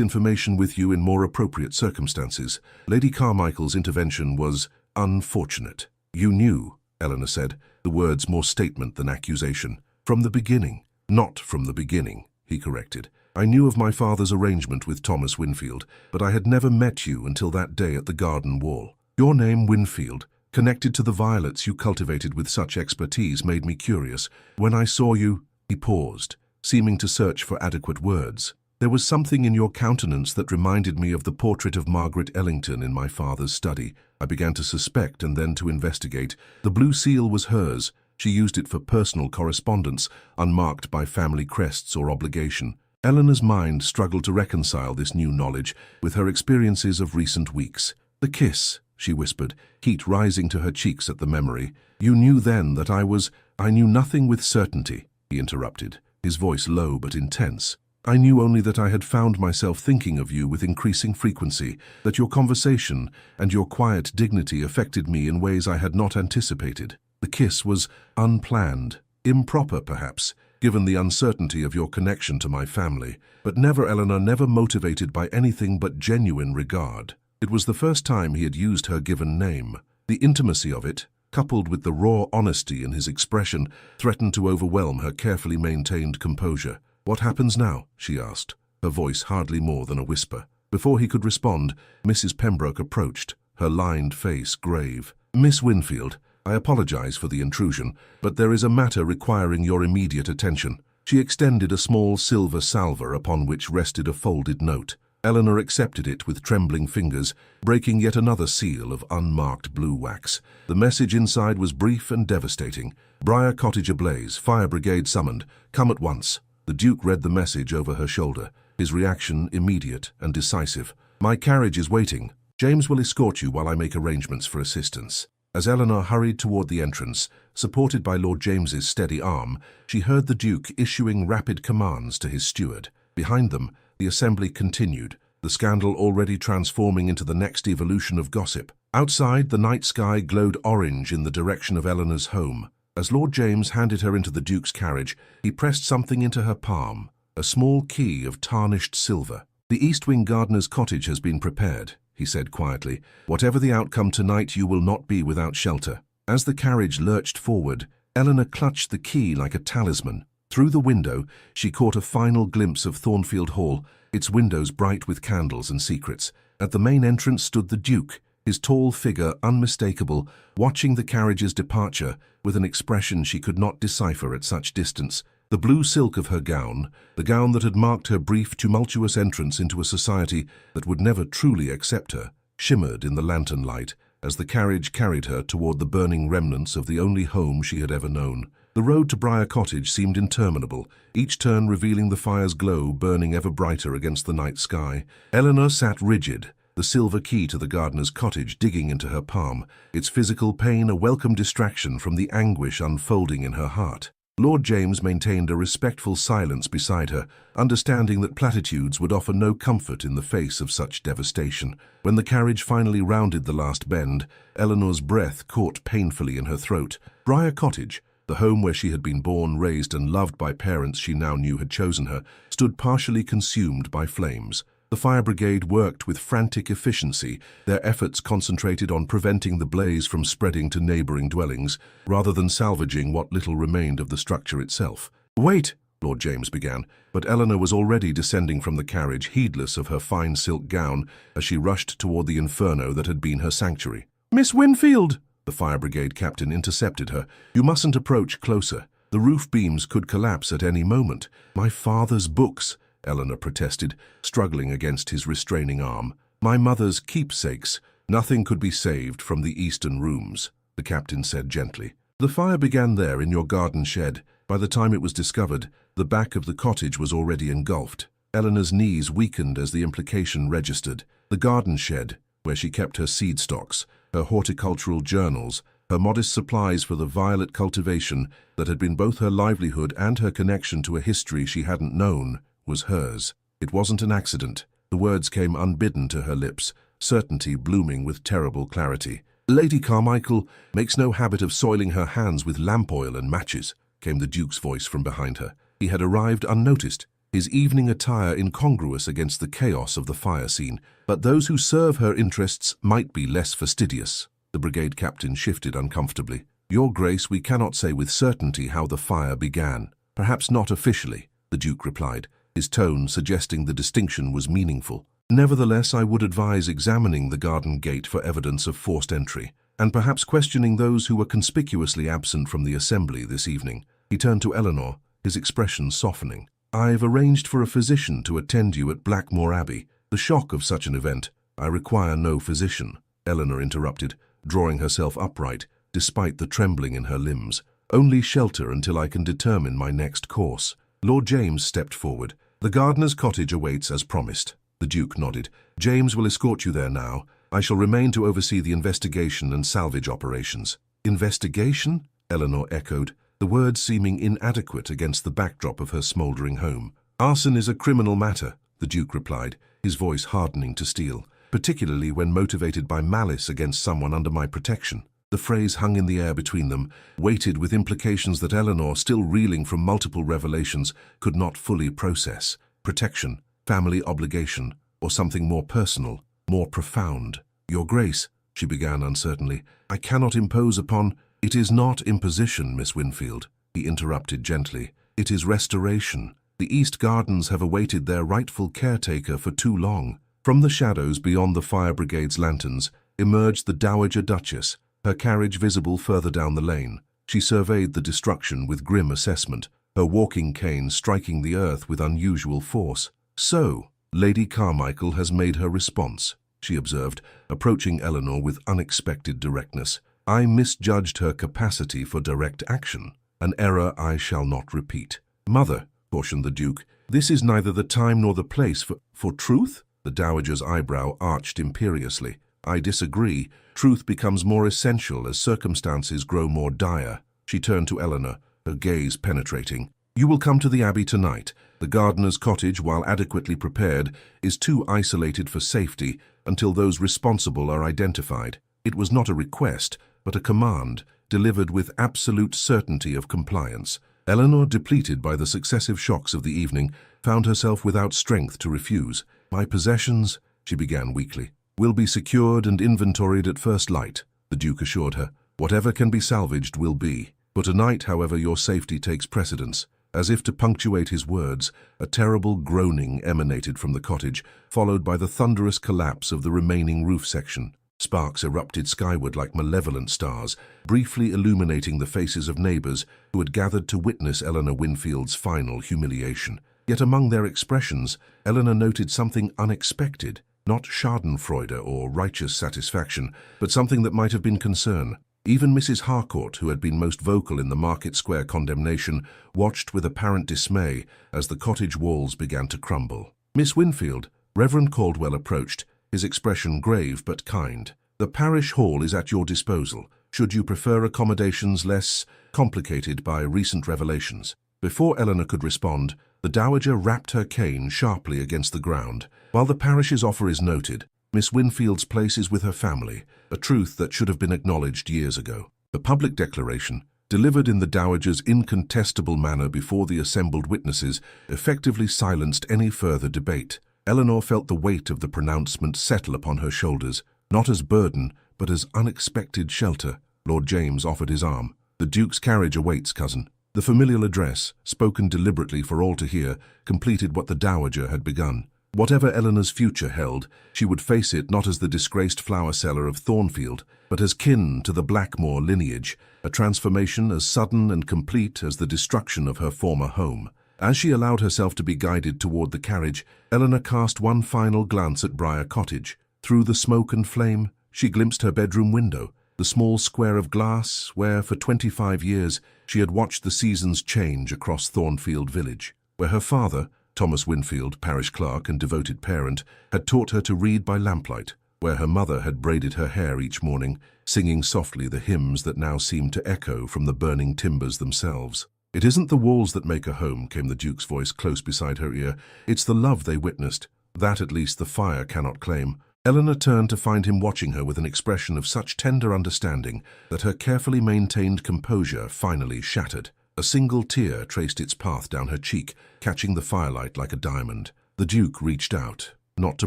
information with you in more appropriate circumstances. Lady Carmichael's intervention was unfortunate." "You knew," Eleanor said, the words more statement than accusation. "From the beginning." "Not from the beginning," he corrected. "I knew of my father's arrangement with Thomas Winfield, but I had never met you until that day at the garden wall. Your name, Winfield, connected to the violets you cultivated with such expertise, made me curious. When I saw you—" He paused, seeming to search for adequate words. "There was something in your countenance that reminded me of the portrait of Margaret Ellington in my father's study. I began to suspect and then to investigate. The blue seal was hers. She used it for personal correspondence, unmarked by family crests or obligation." Eleanor's mind struggled to reconcile this new knowledge with her experiences of recent weeks. "The kiss," she whispered, heat rising to her cheeks at the memory. "You knew then that I knew nothing with certainty," he interrupted, his voice low but intense. "I knew only that I had found myself thinking of you with increasing frequency, that your conversation and your quiet dignity affected me in ways I had not anticipated. The kiss was unplanned, improper perhaps, given the uncertainty of your connection to my family, but never, Eleanor, never motivated by anything but genuine regard." It was the first time he had used her given name. The intimacy of it, coupled with the raw honesty in his expression, threatened to overwhelm her carefully maintained composure. "What happens now?" she asked, her voice hardly more than a whisper. Before he could respond, Mrs. Pembroke approached, her lined face grave. "Miss Winfield, I apologize for the intrusion, but there is a matter requiring your immediate attention." She extended a small silver salver upon which rested a folded note. Eleanor accepted it with trembling fingers, breaking yet another seal of unmarked blue wax. The message inside was brief and devastating. "Briar Cottage ablaze, fire brigade summoned. Come at once." The Duke read the message over her shoulder, his reaction immediate and decisive. "My carriage is waiting. James will escort you while I make arrangements for assistance." As Eleanor hurried toward the entrance, supported by Lord James's steady arm, she heard the Duke issuing rapid commands to his steward. Behind them, the assembly continued, the scandal already transforming into the next evolution of gossip. Outside, the night sky glowed orange in the direction of Eleanor's home. As Lord James handed her into the Duke's carriage, he pressed something into her palm, a small key of tarnished silver. "The East Wing gardener's cottage has been prepared," he said quietly. "Whatever the outcome tonight, you will not be without shelter." As the carriage lurched forward, Eleanor clutched the key like a talisman. Through the window, she caught a final glimpse of Thornfield Hall, its windows bright with candles and secrets. At the main entrance stood the Duke, his tall figure unmistakable, watching the carriage's departure with an expression she could not decipher at such distance. The blue silk of her gown, the gown that had marked her brief, tumultuous entrance into a society that would never truly accept her, shimmered in the lantern light as the carriage carried her toward the burning remnants of the only home she had ever known. The road to Briar Cottage seemed interminable, each turn revealing the fire's glow burning ever brighter against the night sky. Eleanor sat rigid, the silver key to the gardener's cottage digging into her palm, its physical pain a welcome distraction from the anguish unfolding in her heart. Lord James maintained a respectful silence beside her, understanding that platitudes would offer no comfort in the face of such devastation. When the carriage finally rounded the last bend, Eleanor's breath caught painfully in her throat. Briar Cottage, the home where she had been born, raised and loved by parents she now knew had chosen her, stood partially consumed by flames. The fire brigade worked with frantic efficiency, their efforts concentrated on preventing the blaze from spreading to neighboring dwellings, rather than salvaging what little remained of the structure itself. "Wait," Lord James began, but Eleanor was already descending from the carriage, heedless of her fine silk gown, as she rushed toward the inferno that had been her sanctuary. "Miss Winfield!" The fire brigade captain intercepted her. "You mustn't approach closer. The roof beams could collapse at any moment." "My father's books," Eleanor protested, struggling against his restraining arm. "My mother's keepsakes. Nothing could be saved from the eastern rooms," the captain said gently. "The fire began there in your garden shed. By the time it was discovered, the back of the cottage was already engulfed." Eleanor's knees weakened as the implication registered. The garden shed, where she kept her seed stocks, her horticultural journals, her modest supplies for the violet cultivation that had been both her livelihood and her connection to a history she hadn't known, was hers. It wasn't an accident. The words came unbidden to her lips, certainty blooming with terrible clarity. Lady Carmichael makes no habit of soiling her hands with lamp oil and matches, came the Duke's voice from behind her. He had arrived unnoticed, his evening attire incongruous against the chaos of the fire scene. But those who serve her interests might be less fastidious. The brigade captain shifted uncomfortably. Your Grace, we cannot say with certainty how the fire began. Perhaps not officially, the Duke replied, his tone suggesting the distinction was meaningful. Nevertheless, I would advise examining the garden gate for evidence of forced entry, and perhaps questioning those who were conspicuously absent from the assembly this evening. He turned to Eleanor, his expression softening. I've arranged for a physician to attend you at Blackmore Abbey. The shock of such an event. I require no physician, Eleanor interrupted, drawing herself upright, despite the trembling in her limbs. Only shelter until I can determine my next course. Lord James stepped forward. The gardener's cottage awaits as promised. The Duke nodded. James will escort you there now. I shall remain to oversee the investigation and salvage operations. Investigation? Eleanor echoed, the words seeming inadequate against the backdrop of her smouldering home. Arson is a criminal matter, the Duke replied, his voice hardening to steel, particularly when motivated by malice against someone under my protection. The phrase hung in the air between them, weighted with implications that Eleanor, still reeling from multiple revelations, could not fully process. Protection, family obligation, or something more personal, more profound. Your Grace, she began uncertainly, I cannot impose upon— It is not imposition, Miss Winfield, he interrupted gently. It is restoration. The East Gardens have awaited their rightful caretaker for too long. From the shadows beyond the fire brigade's lanterns emerged the Dowager Duchess, her carriage visible further down the lane. She surveyed the destruction with grim assessment, her walking cane striking the earth with unusual force. So, Lady Carmichael has made her response, she observed, approaching Eleanor with unexpected directness. I misjudged her capacity for direct action, an error I shall not repeat. Mother, cautioned the Duke, this is neither the time nor the place for truth? The Dowager's eyebrow arched imperiously. I disagree. Truth becomes more essential as circumstances grow more dire. She turned to Eleanor, her gaze penetrating. You will come to the Abbey tonight. The gardener's cottage, while adequately prepared, is too isolated for safety until those responsible are identified. It was not a request, but a command, delivered with absolute certainty of compliance. Eleanor, depleted by the successive shocks of the evening, found herself without strength to refuse. My possessions, she began weakly, will be secured and inventoried at first light, the Duke assured her. Whatever can be salvaged will be. For tonight, however, your safety takes precedence. As if to punctuate his words, a terrible groaning emanated from the cottage, followed by the thunderous collapse of the remaining roof section. Sparks erupted skyward like malevolent stars, briefly illuminating the faces of neighbors who had gathered to witness Eleanor Winfield's final humiliation. Yet among their expressions, Eleanor noted something unexpected, not schadenfreude or righteous satisfaction, but something that might have been concern. Even Mrs. Harcourt, who had been most vocal in the Market Square condemnation, watched with apparent dismay as the cottage walls began to crumble. Miss Winfield, Reverend Caldwell approached, his expression grave but kind. The parish hall is at your disposal, should you prefer accommodations less complicated by recent revelations. Before Eleanor could respond, the Dowager rapped her cane sharply against the ground. While the parish's offer is noted, Miss Winfield's place is with her family, a truth that should have been acknowledged years ago. The public declaration, delivered in the Dowager's incontestable manner before the assembled witnesses, effectively silenced any further debate. Eleanor felt the weight of the pronouncement settle upon her shoulders, not as burden, but as unexpected shelter. Lord James offered his arm. The Duke's carriage awaits, cousin. The familial address, spoken deliberately for all to hear, completed what the Dowager had begun. Whatever Eleanor's future held, she would face it not as the disgraced flower seller of Thornfield, but as kin to the Blackmore lineage, a transformation as sudden and complete as the destruction of her former home. As she allowed herself to be guided toward the carriage, Eleanor cast one final glance at Briar Cottage. Through the smoke and flame, she glimpsed her bedroom window, the small square of glass where, for 25 years, she had watched the seasons change across Thornfield Village, where her father, Thomas Winfield, parish clerk and devoted parent, had taught her to read by lamplight, where her mother had braided her hair each morning, singing softly the hymns that now seemed to echo from the burning timbers themselves. "It isn't the walls that make a home," came the Duke's voice close beside her ear. "It's the love they witnessed. That at least the fire cannot claim." Eleanor turned to find him watching her with an expression of such tender understanding that her carefully maintained composure finally shattered. A single tear traced its path down her cheek, catching the firelight like a diamond. The Duke reached out, not to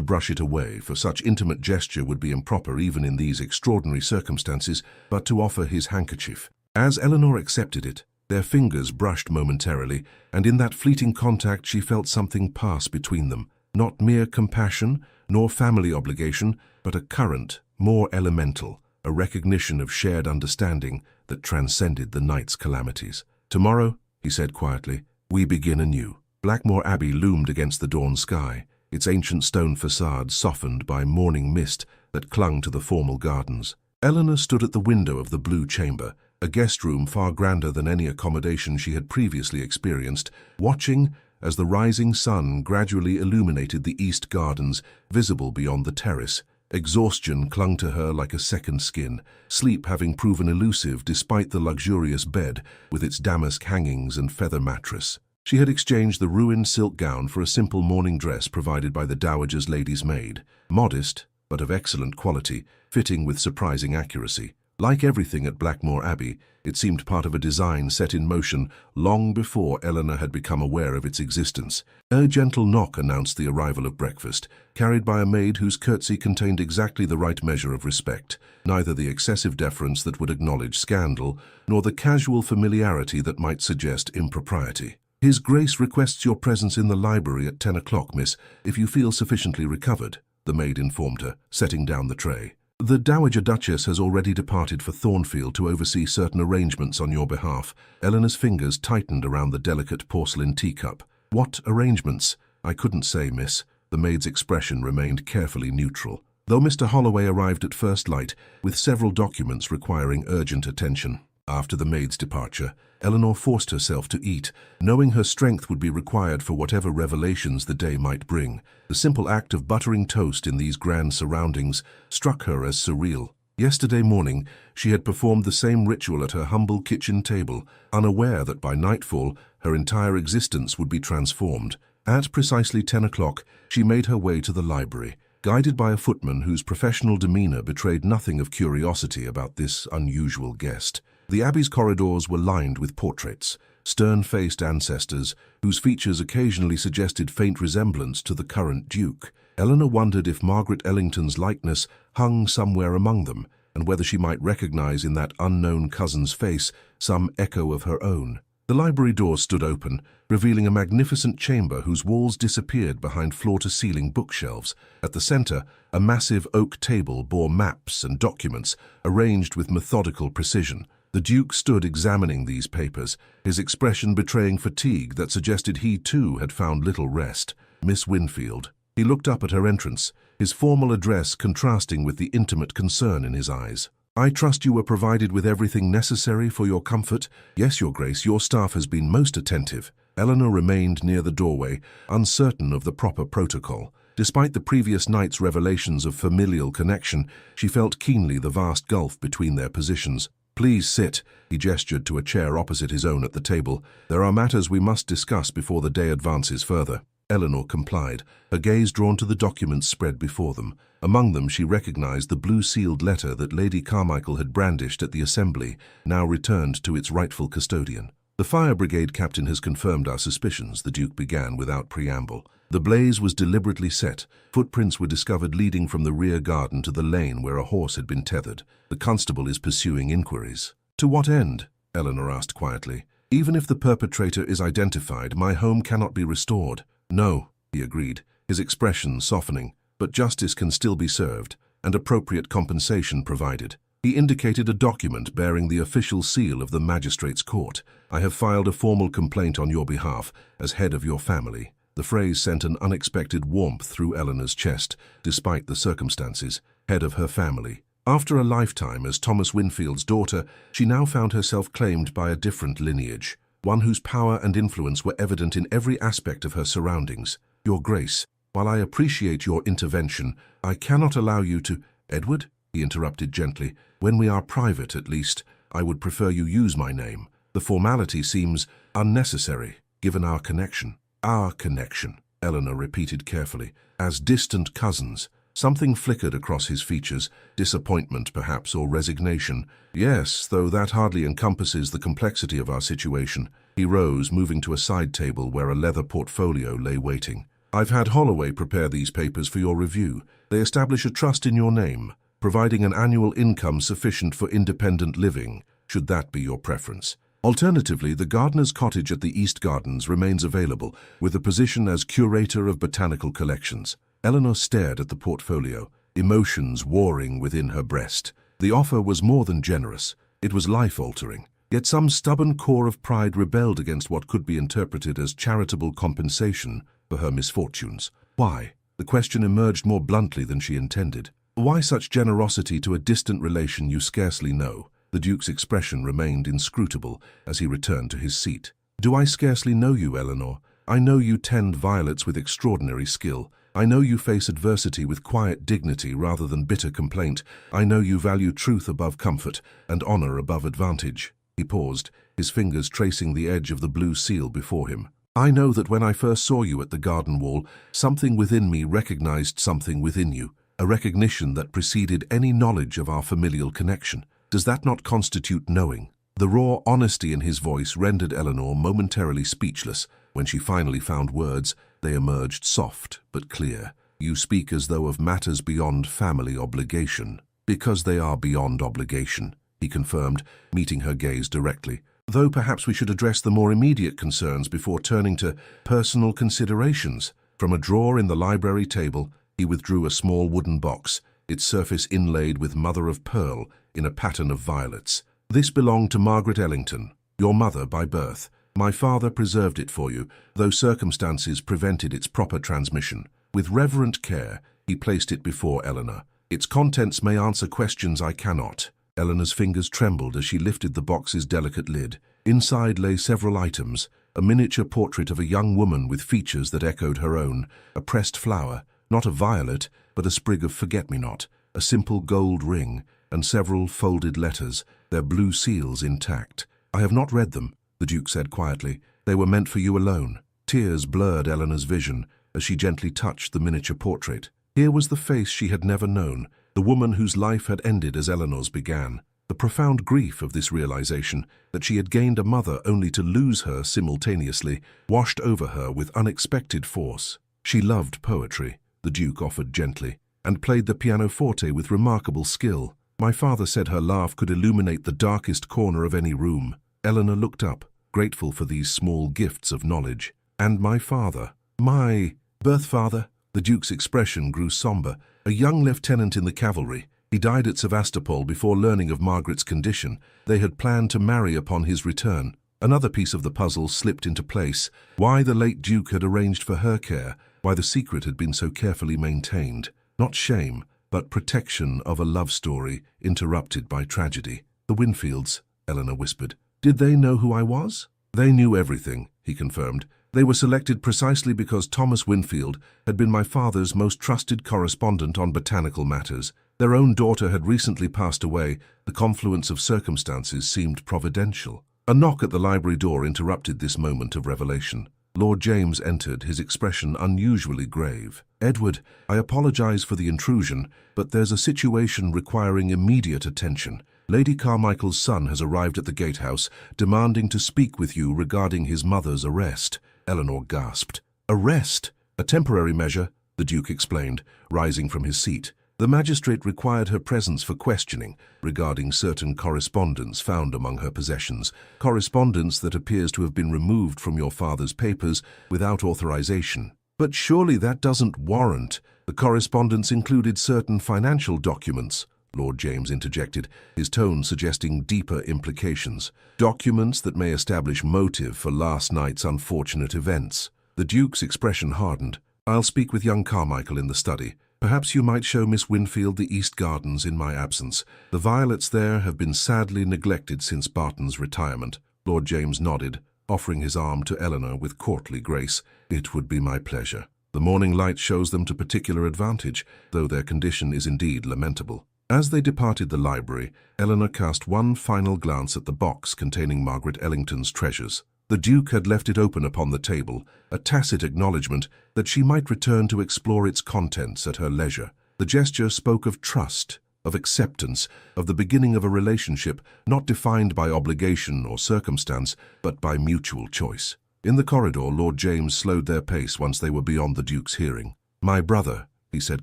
brush it away, for such intimate gesture would be improper even in these extraordinary circumstances, but to offer his handkerchief. As Eleanor accepted it, their fingers brushed momentarily, and in that fleeting contact she felt something pass between them. Not mere compassion, nor family obligation, but a current, more elemental, a recognition of shared understanding that transcended the night's calamities. "Tomorrow," he said quietly, "we begin anew." Blackmore Abbey loomed against the dawn sky, its ancient stone facade softened by morning mist that clung to the formal gardens. Eleanor stood at the window of the blue chamber, a guest room far grander than any accommodation she had previously experienced, watching as the rising sun gradually illuminated the east gardens, visible beyond the terrace. Exhaustion clung to her like a second skin, sleep having proven elusive despite the luxurious bed with its damask hangings and feather mattress. She had exchanged the ruined silk gown for a simple morning dress provided by the dowager's lady's maid, modest but of excellent quality, fitting with surprising accuracy. Like everything at Blackmore Abbey, it seemed part of a design set in motion long before Eleanor had become aware of its existence. A gentle knock announced the arrival of breakfast, carried by a maid whose curtsy contained exactly the right measure of respect, neither the excessive deference that would acknowledge scandal, nor the casual familiarity that might suggest impropriety. "His Grace requests your presence in the library at 10 o'clock, miss, if you feel sufficiently recovered," the maid informed her, setting down the tray. "The Dowager Duchess has already departed for Thornfield to oversee certain arrangements on your behalf." Eleanor's fingers tightened around the delicate porcelain teacup. "What arrangements?" "I couldn't say, miss." The maid's expression remained carefully neutral, though Mr. Holloway arrived at first light, with several documents requiring urgent attention. After the maid's departure, Eleanor forced herself to eat, knowing her strength would be required for whatever revelations the day might bring. The simple act of buttering toast in these grand surroundings struck her as surreal. Yesterday morning, she had performed the same ritual at her humble kitchen table, unaware that by nightfall her entire existence would be transformed. At precisely 10 o'clock, she made her way to the library, guided by a footman whose professional demeanor betrayed nothing of curiosity about this unusual guest. The Abbey's corridors were lined with portraits, stern-faced ancestors whose features occasionally suggested faint resemblance to the current Duke. Eleanor wondered if Margaret Ellington's likeness hung somewhere among them, and whether she might recognize in that unknown cousin's face some echo of her own. The library door stood open, revealing a magnificent chamber whose walls disappeared behind floor-to-ceiling bookshelves. At the center, a massive oak table bore maps and documents arranged with methodical precision. The Duke stood examining these papers, his expression betraying fatigue that suggested he too had found little rest. "Miss Winfield." He looked up at her entrance, his formal address contrasting with the intimate concern in his eyes. "I trust you were provided with everything necessary for your comfort?" "Yes, Your Grace, your staff has been most attentive." Eleanor remained near the doorway, uncertain of the proper protocol. Despite the previous night's revelations of familial connection, she felt keenly the vast gulf between their positions. "Please sit." He gestured to a chair opposite his own at the table. "There are matters we must discuss before the day advances further." Eleanor complied, her gaze drawn to the documents spread before them. Among them she recognized the blue-sealed letter that Lady Carmichael had brandished at the assembly, now returned to its rightful custodian. "The fire brigade captain has confirmed our suspicions," the Duke began without preamble. "The blaze was deliberately set. Footprints were discovered leading from the rear garden to the lane where a horse had been tethered. The constable is pursuing inquiries." "To what end?" Eleanor asked quietly. "Even if the perpetrator is identified, my home cannot be restored." "No," he agreed, his expression softening, "but justice can still be served, and appropriate compensation provided." He indicated a document bearing the official seal of the magistrate's court. "I have filed a formal complaint on your behalf as head of your family." The phrase sent an unexpected warmth through Eleanor's chest, despite the circumstances. Head of her family. After a lifetime as Thomas Winfield's daughter, she now found herself claimed by a different lineage, one whose power and influence were evident in every aspect of her surroundings. "Your Grace, while I appreciate your intervention, I cannot allow you to—" "Edward," he interrupted gently, "when we are private, at least, I would prefer you use my name." The formality seems unnecessary, given our connection. Our connection, Eleanor repeated carefully. As distant cousins. Something flickered across his features, disappointment perhaps, or resignation. Yes, though that hardly encompasses the complexity of our situation. He rose, moving to a side table where a leather portfolio lay waiting. I've had Holloway prepare these papers for your review. They establish a trust in your name, providing an annual income sufficient for independent living, should that be your preference. Alternatively, the gardener's cottage at the East Gardens remains available, with a position as curator of botanical collections. Eleanor stared at the portfolio, emotions warring within her breast. The offer was more than generous. It was life-altering. Yet some stubborn core of pride rebelled against what could be interpreted as charitable compensation for her misfortunes. Why? The question emerged more bluntly than she intended. Why such generosity to a distant relation you scarcely know? The Duke's expression remained inscrutable as he returned to his seat. Do I scarcely know you, Eleanor? I know you tend violets with extraordinary skill. I know you face adversity with quiet dignity rather than bitter complaint. I know you value truth above comfort and honor above advantage. He paused, his fingers tracing the edge of the blue seal before him. I know that when I first saw you at the garden wall, something within me recognized something within you, a recognition that preceded any knowledge of our familial connection. Does that not constitute knowing? The raw honesty in his voice rendered Eleanor momentarily speechless. When she finally found words, they emerged soft but clear. You speak as though of matters beyond family obligation. Because they are beyond obligation, he confirmed, meeting her gaze directly. Though perhaps we should address the more immediate concerns before turning to personal considerations. From a drawer in the library table, he withdrew a small wooden box, its surface inlaid with mother-of-pearl in a pattern of violets. This belonged to Margaret Ellington, your mother by birth. My father preserved it for you, though circumstances prevented its proper transmission. With reverent care, he placed it before Eleanor. Its contents may answer questions I cannot. Eleanor's fingers trembled as she lifted the box's delicate lid. Inside lay several items, a miniature portrait of a young woman with features that echoed her own, a pressed flower, not a violet, but a sprig of forget-me-not, a simple gold ring, and several folded letters, their blue seals intact. I have not read them, the Duke said quietly. They were meant for you alone. Tears blurred Eleanor's vision as she gently touched the miniature portrait. Here was the face she had never known, the woman whose life had ended as Eleanor's began. The profound grief of this realization, that she had gained a mother only to lose her simultaneously, washed over her with unexpected force. She loved poetry, the Duke offered gently, and played the pianoforte with remarkable skill. My father said her laugh could illuminate the darkest corner of any room. Eleanor looked up, grateful for these small gifts of knowledge. And my father, my birth father? The Duke's expression grew somber. A young lieutenant in the cavalry. He died at Sevastopol before learning of Margaret's condition. They had planned to marry upon his return. Another piece of the puzzle slipped into place. Why the late Duke had arranged for her care, why the secret had been so carefully maintained. Not shame, but protection of a love story interrupted by tragedy. The Winfields, Eleanor whispered. Did they know who I was? They knew everything, he confirmed. They were selected precisely because Thomas Winfield had been my father's most trusted correspondent on botanical matters. Their own daughter had recently passed away. The confluence of circumstances seemed providential. A knock at the library door interrupted this moment of revelation. Lord James entered, his expression unusually grave. Edward, I apologize for the intrusion, but there's a situation requiring immediate attention. Lady Carmichael's son has arrived at the gatehouse, demanding to speak with you regarding his mother's arrest. Eleanor gasped. Arrest? A temporary measure, the Duke explained, rising from his seat. The magistrate required her presence for questioning regarding certain correspondence found among her possessions, correspondence that appears to have been removed from your father's papers without authorization. But surely that doesn't warrant. The correspondence included certain financial documents, Lord James interjected, his tone suggesting deeper implications. Documents that may establish motive for last night's unfortunate events. The Duke's expression hardened. I'll speak with young Carmichael in the study. Perhaps you might show Miss Winfield the East Gardens in my absence. The violets there have been sadly neglected since Barton's retirement. Lord James nodded, offering his arm to Eleanor with courtly grace. It would be my pleasure. The morning light shows them to particular advantage, though their condition is indeed lamentable. As they departed the library, Eleanor cast one final glance at the box containing Margaret Ellington's treasures. The Duke had left it open upon the table, a tacit acknowledgement that she might return to explore its contents at her leisure. The gesture spoke of trust, of acceptance, of the beginning of a relationship not defined by obligation or circumstance, but by mutual choice. In the corridor, Lord James slowed their pace once they were beyond the Duke's hearing. "My brother," he said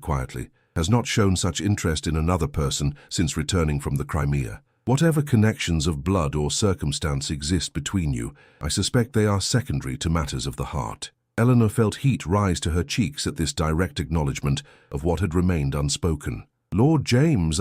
quietly, "has not shown such interest in another person since returning from the Crimea. Whatever connections of blood or circumstance exist between you, I suspect they are secondary to matters of the heart." Eleanor felt heat rise to her cheeks at this direct acknowledgement of what had remained unspoken. "Lord James,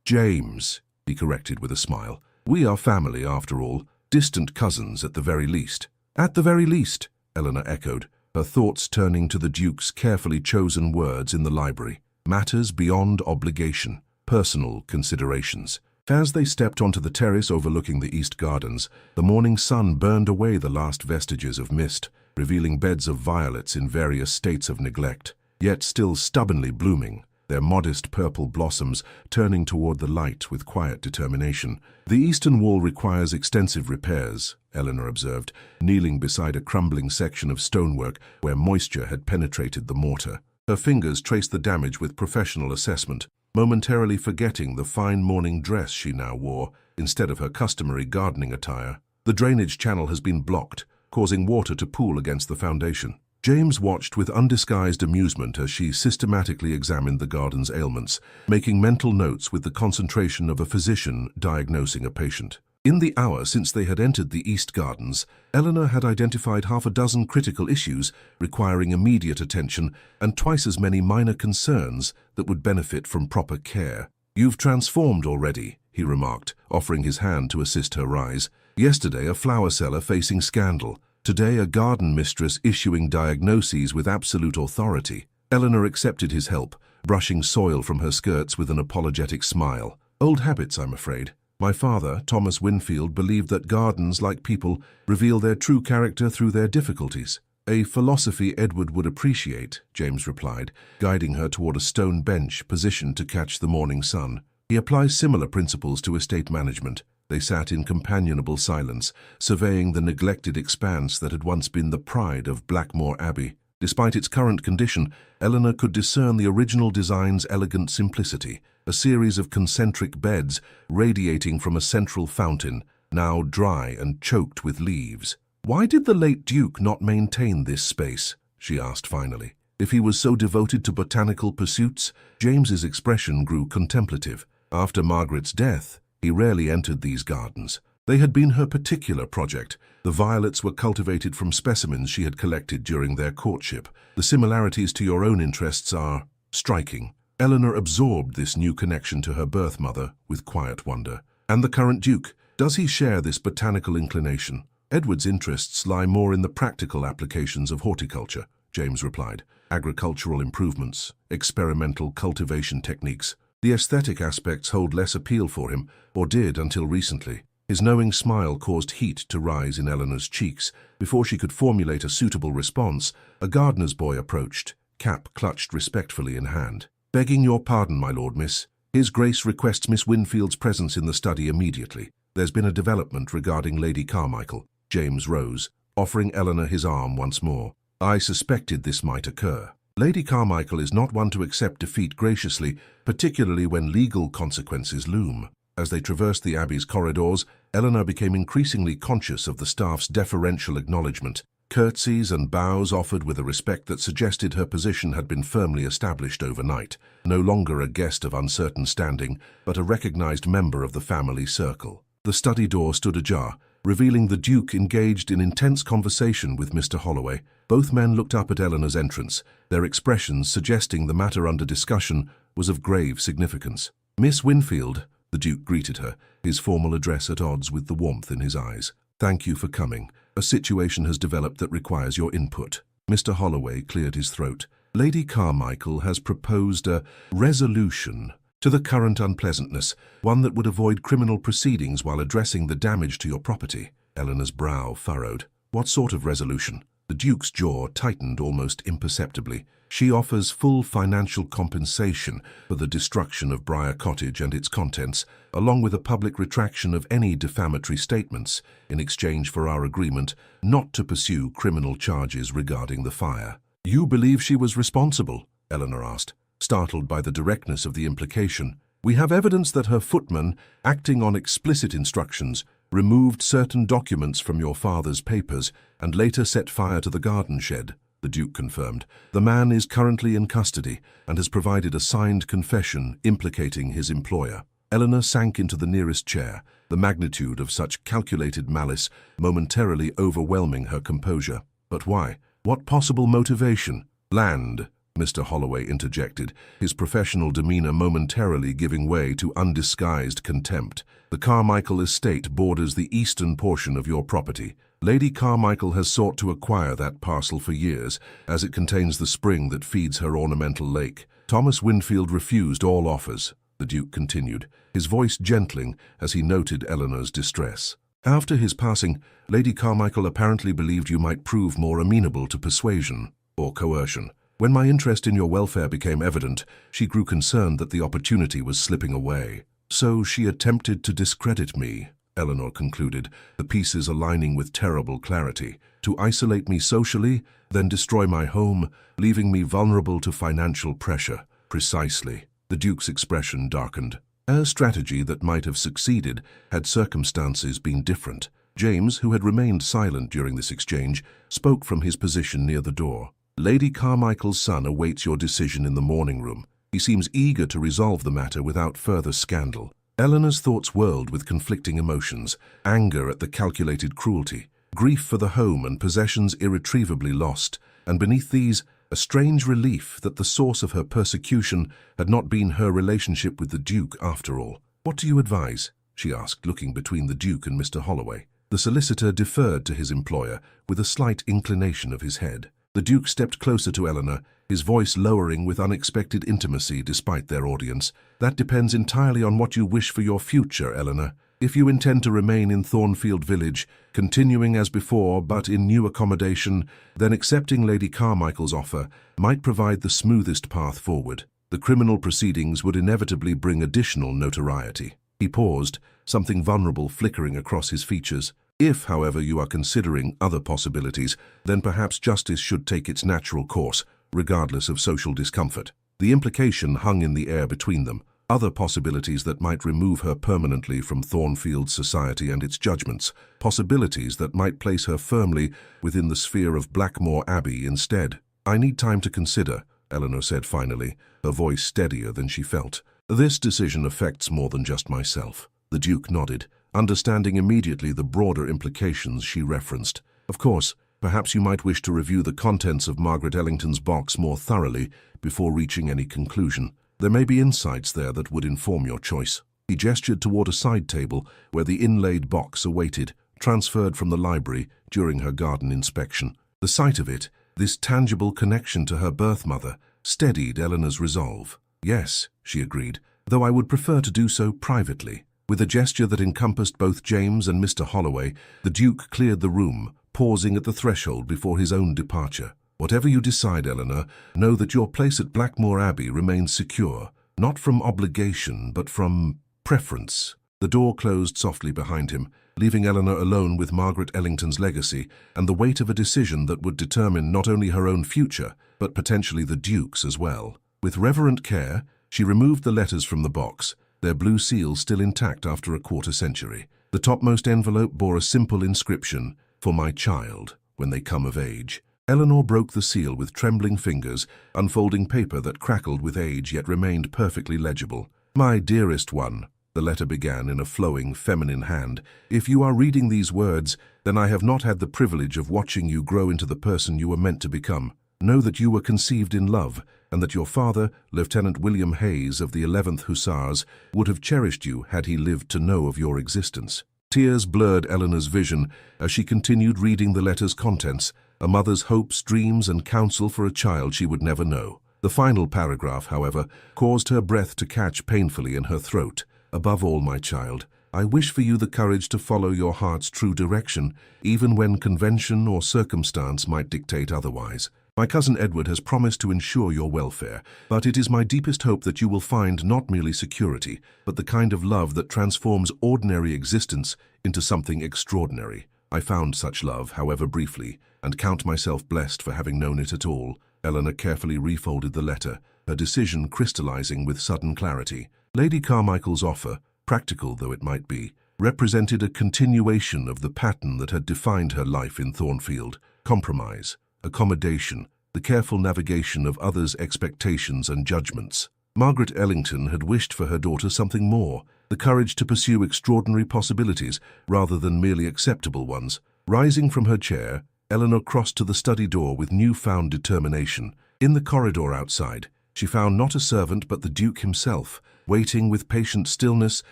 James," he corrected with a smile. "We are family, after all, distant cousins at the very least." "At the very least," Eleanor echoed, her thoughts turning to the Duke's carefully chosen words in the library. Matters beyond obligation, personal considerations. As they stepped onto the terrace overlooking the East Gardens, the morning sun burned away the last vestiges of mist, revealing beds of violets in various states of neglect, yet still stubbornly blooming, their modest purple blossoms turning toward the light with quiet determination. "The eastern wall requires extensive repairs," Eleanor observed, kneeling beside a crumbling section of stonework where moisture had penetrated the mortar. Her fingers traced the damage with professional assessment, momentarily forgetting the fine morning dress she now wore instead of her customary gardening attire. "The drainage channel has been blocked, causing water to pool against the foundation." James watched with undisguised amusement as she systematically examined the garden's ailments, making mental notes with the concentration of a physician diagnosing a patient. In the hour since they had entered the East Gardens, Eleanor had identified half a dozen critical issues requiring immediate attention and twice as many minor concerns that would benefit from proper care. "You've transformed already," he remarked, offering his hand to assist her rise. "Yesterday a flower seller facing scandal. Today a garden mistress issuing diagnoses with absolute authority." Eleanor accepted his help, brushing soil from her skirts with an apologetic smile. "Old habits, I'm afraid. My father, Thomas Winfield, believed that gardens, like people, reveal their true character through their difficulties." "A philosophy Edward would appreciate," James replied, guiding her toward a stone bench positioned to catch the morning sun. "He applies similar principles to estate management." They sat in companionable silence, surveying the neglected expanse that had once been the pride of Blackmore Abbey. Despite its current condition, Eleanor could discern the original design's elegant simplicity, a series of concentric beds radiating from a central fountain, now dry and choked with leaves. "Why did the late Duke not maintain this space?" she asked finally. If he was so devoted to botanical pursuits, James's expression grew contemplative. After Margaret's death, he rarely entered these gardens. They had been her particular project. The violets were cultivated from specimens she had collected during their courtship. "The similarities to your own interests are striking." Eleanor absorbed this new connection to her birth mother with quiet wonder. "And the current Duke, does he share this botanical inclination?" "Edward's interests lie more in the practical applications of horticulture," James replied. "Agricultural improvements, experimental cultivation techniques. The aesthetic aspects hold less appeal for him, or did until recently." His knowing smile caused heat to rise in Eleanor's cheeks. Before she could formulate a suitable response, a gardener's boy approached, cap clutched respectfully in hand. "Begging your pardon, my lord, miss. His Grace requests Miss Winfield's presence in the study immediately. There's been a development regarding Lady Carmichael." James rose, offering Eleanor his arm once more. "I suspected this might occur. Lady Carmichael is not one to accept defeat graciously, particularly when legal consequences loom." As they traversed the Abbey's corridors, Eleanor became increasingly conscious of the staff's deferential acknowledgement. Curtsies and bows offered with a respect that suggested her position had been firmly established overnight, no longer a guest of uncertain standing, but a recognized member of the family circle. The study door stood ajar, revealing the Duke engaged in intense conversation with Mr. Holloway. Both men looked up at Eleanor's entrance, their expressions suggesting the matter under discussion was of grave significance. "Miss Winfield," the Duke greeted her, his formal address at odds with the warmth in his eyes. "Thank you for coming. A situation has developed that requires your input." Mr. Holloway cleared his throat. "Lady Carmichael has proposed a resolution to the current unpleasantness, one that would avoid criminal proceedings while addressing the damage to your property." Eleanor's brow furrowed. "What sort of resolution?" The Duke's jaw tightened almost imperceptibly. She offers full financial compensation for the destruction of Briar Cottage and its contents, along with a public retraction of any defamatory statements, in exchange for our agreement not to pursue criminal charges regarding the fire. You believe she was responsible? Eleanor asked, startled by the directness of the implication. We have evidence that her footman, acting on explicit instructions, removed certain documents from your father's papers and later set fire to the garden shed, the Duke confirmed. The man is currently in custody and has provided a signed confession implicating his employer. Eleanor sank into the nearest chair, the magnitude of such calculated malice momentarily overwhelming her composure. But why? What possible motivation? Land, Mr. Holloway interjected, his professional demeanor momentarily giving way to undisguised contempt. The Carmichael estate borders the eastern portion of your property. Lady Carmichael has sought to acquire that parcel for years, as it contains the spring that feeds her ornamental lake. Thomas Winfield refused all offers, the Duke continued, his voice gentling as he noted Eleanor's distress. After his passing, Lady Carmichael apparently believed you might prove more amenable to persuasion or coercion. When my interest in your welfare became evident, she grew concerned that the opportunity was slipping away. So she attempted to discredit me, Eleanor concluded, the pieces aligning with terrible clarity, to isolate me socially, then destroy my home, leaving me vulnerable to financial pressure. Precisely. The Duke's expression darkened. A strategy that might have succeeded had circumstances been different. James, who had remained silent during this exchange, spoke from his position near the door. Lady Carmichael's son awaits your decision in the morning room. He seems eager to resolve the matter without further scandal. Eleanor's thoughts whirled with conflicting emotions, anger at the calculated cruelty, grief for the home and possessions irretrievably lost, and beneath these, a strange relief that the source of her persecution had not been her relationship with the Duke after all. What do you advise? She asked, looking between the Duke and Mr. Holloway. The solicitor deferred to his employer with a slight inclination of his head. The Duke stepped closer to Eleanor, his voice lowering with unexpected intimacy despite their audience. That depends entirely on what you wish for your future, Eleanor. If you intend to remain in Thornfield Village, continuing as before but in new accommodation, then accepting Lady Carmichael's offer might provide the smoothest path forward. The criminal proceedings would inevitably bring additional notoriety. He paused, something vulnerable flickering across his features. If, however, you are considering other possibilities, then perhaps justice should take its natural course, regardless of social discomfort. The implication hung in the air between them. Other possibilities that might remove her permanently from Thornfield society and its judgments. Possibilities that might place her firmly within the sphere of Blackmore Abbey instead. I need time to consider, Eleanor said finally, her voice steadier than she felt. This decision affects more than just myself. The Duke nodded, understanding immediately the broader implications she referenced. Of course, perhaps you might wish to review the contents of Margaret Ellington's box more thoroughly before reaching any conclusion. There may be insights there that would inform your choice. He gestured toward a side table where the inlaid box awaited, transferred from the library during her garden inspection. The sight of it, this tangible connection to her birth mother, steadied Eleanor's resolve. Yes, she agreed, though I would prefer to do so privately. With a gesture that encompassed both James and Mr. Holloway, the Duke cleared the room, pausing at the threshold before his own departure. Whatever you decide, Eleanor, know that your place at Blackmore Abbey remains secure, not from obligation, but from preference. The door closed softly behind him, leaving Eleanor alone with Margaret Ellington's legacy and the weight of a decision that would determine not only her own future, but potentially the Duke's as well. With reverent care, she removed the letters from the box, their blue seal still intact after a quarter-century. The topmost envelope bore a simple inscription, "For my child, when they come of age." Eleanor broke the seal with trembling fingers, unfolding paper that crackled with age yet remained perfectly legible. "My dearest one," the letter began in a flowing, feminine hand, "if you are reading these words, then I have not had the privilege of watching you grow into the person you were meant to become. Know that you were conceived in love, and that your father, Lieutenant William Hayes of the 11th Hussars, would have cherished you had he lived to know of your existence." Tears blurred Eleanor's vision as she continued reading the letter's contents, a mother's hopes, dreams, and counsel for a child she would never know. The final paragraph, however, caused her breath to catch painfully in her throat. "Above all, my child, I wish for you the courage to follow your heart's true direction, even when convention or circumstance might dictate otherwise. My cousin Edward has promised to ensure your welfare, but it is my deepest hope that you will find not merely security, but the kind of love that transforms ordinary existence into something extraordinary. I found such love, however briefly, and count myself blessed for having known it at all. Eleanor carefully refolded the letter, her decision crystallizing with sudden clarity. Lady Carmichael's offer, practical though it might be, represented a continuation of the pattern that had defined her life in Thornfield: compromise, accommodation, the careful navigation of others' expectations and judgments. Margaret Ellington had wished for her daughter something more, the courage to pursue extraordinary possibilities rather than merely acceptable ones. Rising from her chair, Eleanor crossed to the study door with newfound determination. In the corridor outside, she found not a servant but the Duke himself, waiting with patient stillness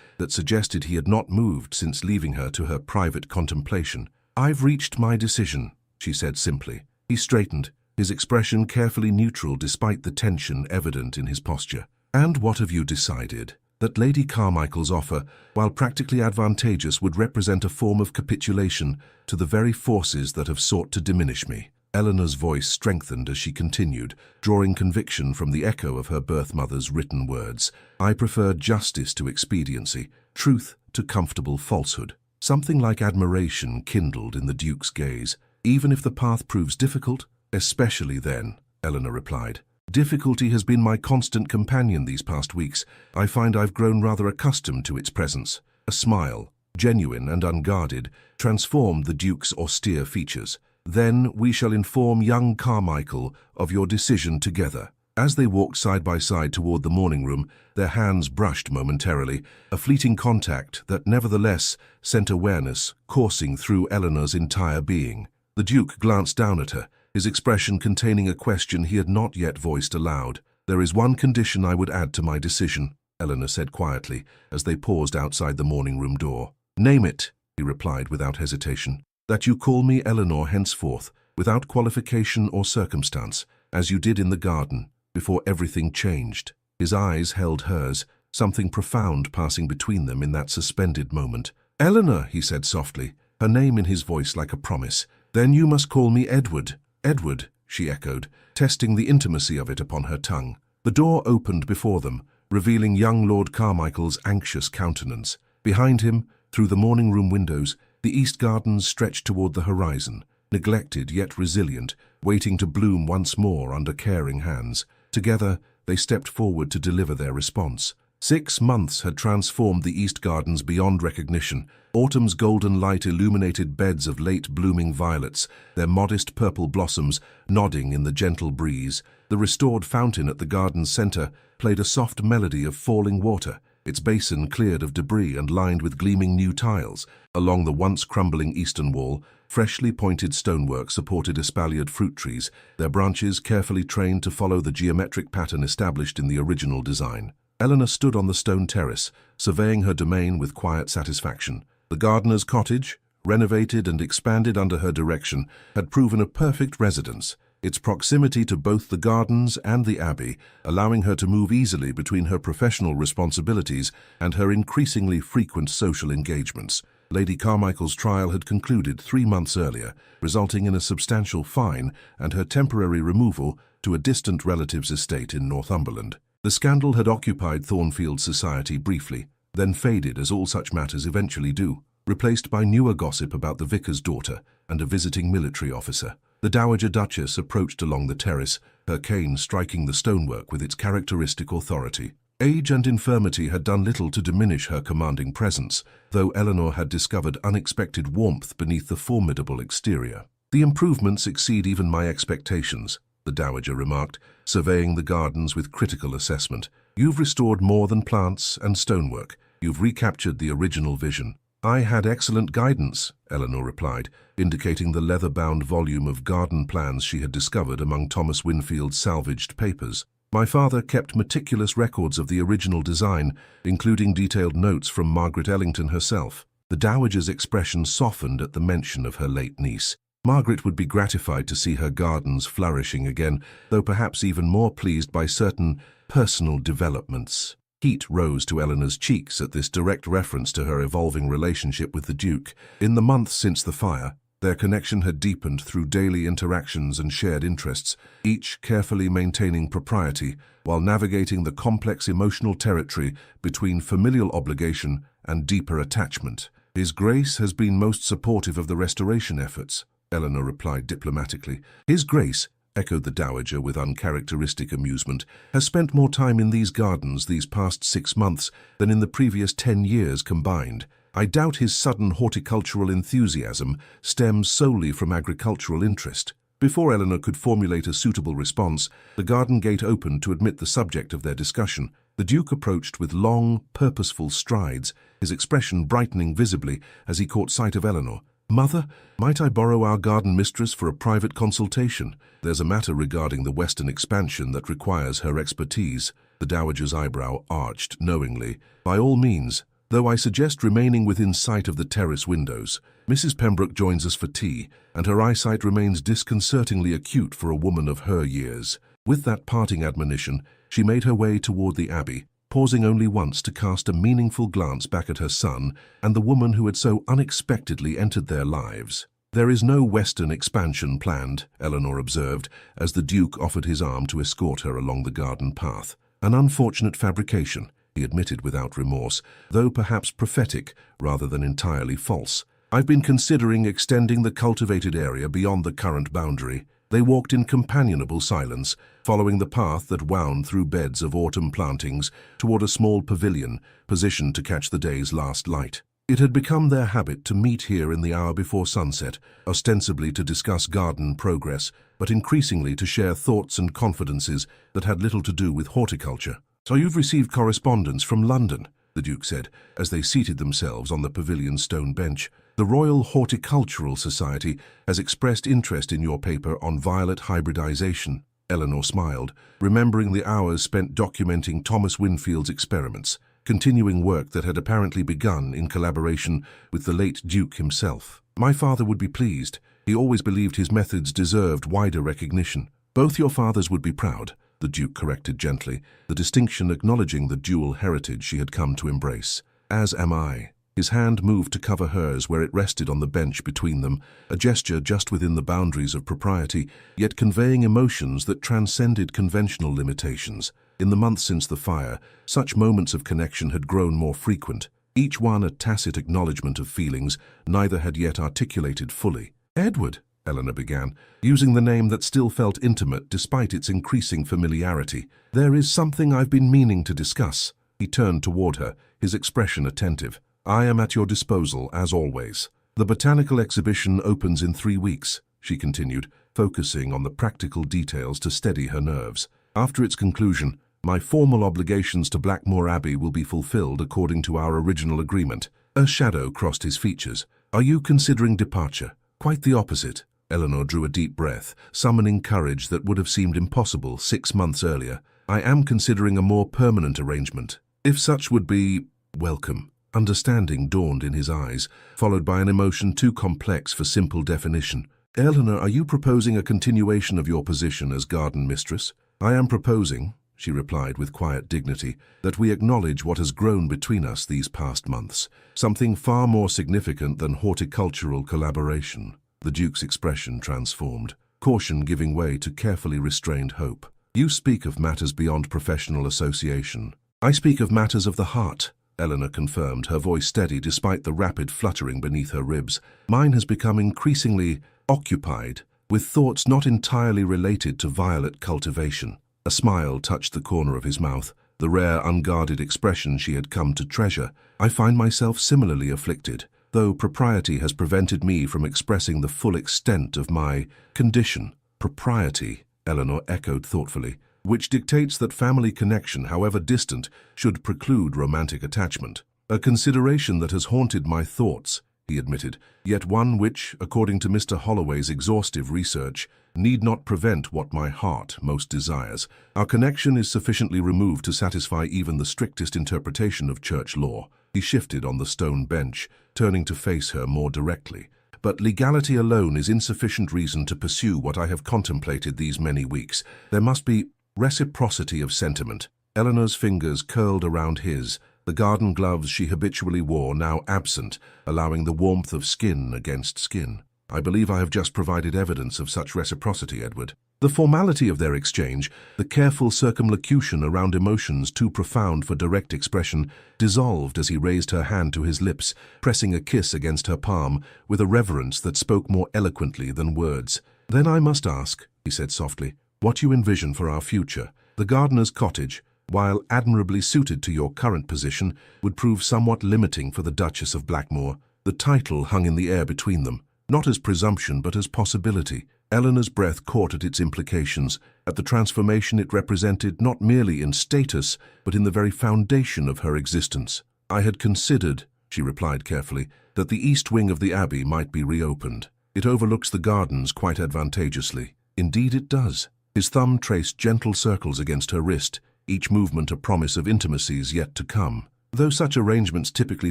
that suggested he had not moved since leaving her to her private contemplation. "I've reached my decision," she said simply. He straightened, his expression carefully neutral despite the tension evident in his posture. "And what have you decided?" "That Lady Carmichael's offer, while practically advantageous, would represent a form of capitulation to the very forces that have sought to diminish me." Eleanor's voice strengthened as she continued, drawing conviction from the echo of her birth mother's written words. "I prefer justice to expediency, truth to comfortable falsehood." Something like admiration kindled in the Duke's gaze. "Even if the path proves difficult?" "Especially then," Eleanor replied. "Difficulty has been my constant companion these past weeks. I find I've grown rather accustomed to its presence." A smile, genuine and unguarded, transformed the Duke's austere features. "Then we shall inform young Carmichael of your decision together." As they walked side by side toward the morning room, their hands brushed momentarily, a fleeting contact that nevertheless sent awareness coursing through Eleanor's entire being. The Duke glanced down at her, his expression containing a question he had not yet voiced aloud. "There is one condition I would add to my decision," Eleanor said quietly, as they paused outside the morning room door. "Name it," he replied without hesitation. "That you call me Eleanor henceforth, without qualification or circumstance, as you did in the garden, before everything changed." His eyes held hers, something profound passing between them in that suspended moment. "Eleanor," he said softly, her name in his voice like a promise. "Then you must call me Edward." "Edward," she echoed, testing the intimacy of it upon her tongue. The door opened before them, revealing young Lord Carmichael's anxious countenance. Behind him, through the morning room windows, the East Gardens stretched toward the horizon, neglected yet resilient, waiting to bloom once more under caring hands. Together, they stepped forward to deliver their response. 6 months had transformed the East Gardens beyond recognition. Autumn's golden light illuminated beds of late-blooming violets, their modest purple blossoms nodding in the gentle breeze. The restored fountain at the garden's center played a soft melody of falling water, its basin cleared of debris and lined with gleaming new tiles. Along the once crumbling eastern wall, freshly pointed stonework supported espaliered fruit trees, their branches carefully trained to follow the geometric pattern established in the original design. Eleanor stood on the stone terrace, surveying her domain with quiet satisfaction. The gardener's cottage, renovated and expanded under her direction, had proven a perfect residence, its proximity to both the gardens and the abbey, allowing her to move easily between her professional responsibilities and her increasingly frequent social engagements. Lady Carmichael's trial had concluded 3 months earlier, resulting in a substantial fine and her temporary removal to a distant relative's estate in Northumberland. The scandal had occupied Thornfield society briefly, then faded as all such matters eventually do, replaced by newer gossip about the vicar's daughter and a visiting military officer. The Dowager Duchess approached along the terrace, her cane striking the stonework with its characteristic authority. Age and infirmity had done little to diminish her commanding presence, though Eleanor had discovered unexpected warmth beneath the formidable exterior. "The improvements exceed even my expectations," the Dowager remarked, surveying the gardens with critical assessment. "You've restored more than plants and stonework. You've recaptured the original vision." "I had excellent guidance," Eleanor replied, indicating the leather-bound volume of garden plans she had discovered among Thomas Winfield's salvaged papers. "My father kept meticulous records of the original design, including detailed notes from Margaret Ellington herself." The Dowager's expression softened at the mention of her late niece. Margaret would be gratified to see her gardens flourishing again, though perhaps even more pleased by certain personal developments. Heat rose to Eleanor's cheeks at this direct reference to her evolving relationship with the Duke. In the months since the fire, their connection had deepened through daily interactions and shared interests, each carefully maintaining propriety while navigating the complex emotional territory between familial obligation and deeper attachment. His Grace has been most supportive of the restoration efforts, Eleanor replied diplomatically. His Grace, echoed the Dowager with uncharacteristic amusement, has spent more time in these gardens these past 6 months than in the previous 10 years combined. I doubt his sudden horticultural enthusiasm stems solely from agricultural interest. Before Eleanor could formulate a suitable response, the garden gate opened to admit the subject of their discussion. The Duke approached with long, purposeful strides, his expression brightening visibly as he caught sight of Eleanor. "Mother, might I borrow our garden mistress for a private consultation? There's a matter regarding the western expansion that requires her expertise." The Dowager's eyebrow arched knowingly. "By all means, though I suggest remaining within sight of the terrace windows. Mrs. Pembroke joins us for tea, and her eyesight remains disconcertingly acute for a woman of her years." With that parting admonition, she made her way toward the Abbey, pausing only once to cast a meaningful glance back at her son and the woman who had so unexpectedly entered their lives. "There is no western expansion planned," Eleanor observed, as the Duke offered his arm to escort her along the garden path. "An unfortunate fabrication," he admitted without remorse, though perhaps prophetic rather than entirely false. "I've been considering extending the cultivated area beyond the current boundary." They walked in companionable silence, following the path that wound through beds of autumn plantings toward a small pavilion positioned to catch the day's last light. It had become their habit to meet here in the hour before sunset, ostensibly to discuss garden progress, but increasingly to share thoughts and confidences that had little to do with horticulture. "So you've received correspondence from London," the Duke said, as they seated themselves on the pavilion's stone bench. "The Royal Horticultural Society has expressed interest in your paper on violet hybridization." Eleanor smiled, remembering the hours spent documenting Thomas Winfield's experiments, continuing work that had apparently begun in collaboration with the late Duke himself. "My father would be pleased. He always believed his methods deserved wider recognition." "Both your fathers would be proud," the Duke corrected gently, the distinction acknowledging the dual heritage she had come to embrace. "As am I." His hand moved to cover hers where it rested on the bench between them, a gesture just within the boundaries of propriety, yet conveying emotions that transcended conventional limitations. In the months since the fire, such moments of connection had grown more frequent, each one a tacit acknowledgement of feelings neither had yet articulated fully. "Edward," Eleanor began, using the name that still felt intimate despite its increasing familiarity, "there is something I've been meaning to discuss." He turned toward her, his expression attentive. "I am at your disposal, as always." "The botanical exhibition opens in 3 weeks," she continued, focusing on the practical details to steady her nerves. "After its conclusion, my formal obligations to Blackmore Abbey will be fulfilled according to our original agreement." A shadow crossed his features. "Are you considering departure?" "Quite the opposite." Eleanor drew a deep breath, summoning courage that would have seemed impossible 6 months earlier. "I am considering a more permanent arrangement. If such would be welcome." Understanding dawned in his eyes, followed by an emotion too complex for simple definition. "Eleanor, are you proposing a continuation of your position as garden mistress?" "I am proposing," she replied with quiet dignity, "that we acknowledge what has grown between us these past months, something far more significant than horticultural collaboration." The Duke's expression transformed, caution giving way to carefully restrained hope. "You speak of matters beyond professional association." "I speak of matters of the heart," Eleanor confirmed, her voice steady despite the rapid fluttering beneath her ribs. "Mine has become increasingly occupied with thoughts not entirely related to violet cultivation." A smile touched the corner of his mouth, the rare, unguarded expression she had come to treasure. "I find myself similarly afflicted, though propriety has prevented me from expressing the full extent of my condition." "Propriety," Eleanor echoed thoughtfully, "which dictates that family connection, however distant, should preclude romantic attachment." "A consideration that has haunted my thoughts," he admitted, "yet one which, according to Mr. Holloway's exhaustive research, need not prevent what my heart most desires. Our connection is sufficiently removed to satisfy even the strictest interpretation of church law." He shifted on the stone bench, turning to face her more directly. "But legality alone is insufficient reason to pursue what I have contemplated these many weeks. There must be reciprocity of sentiment." Eleanor's fingers curled around his, the garden gloves she habitually wore now absent, allowing the warmth of skin against skin. "I believe I have just provided evidence of such reciprocity, Edward." The formality of their exchange, the careful circumlocution around emotions too profound for direct expression, dissolved as he raised her hand to his lips, pressing a kiss against her palm with a reverence that spoke more eloquently than words. "Then I must ask," he said softly, "what you envision for our future. The gardener's cottage, while admirably suited to your current position, would prove somewhat limiting for the Duchess of Blackmore." The title hung in the air between them, not as presumption but as possibility. Eleanor's breath caught at its implications, at the transformation it represented not merely in status, but in the very foundation of her existence. "I had considered," she replied carefully, "that the east wing of the Abbey might be reopened. It overlooks the gardens quite advantageously." "Indeed it does." His thumb traced gentle circles against her wrist, each movement a promise of intimacies yet to come. Though such arrangements typically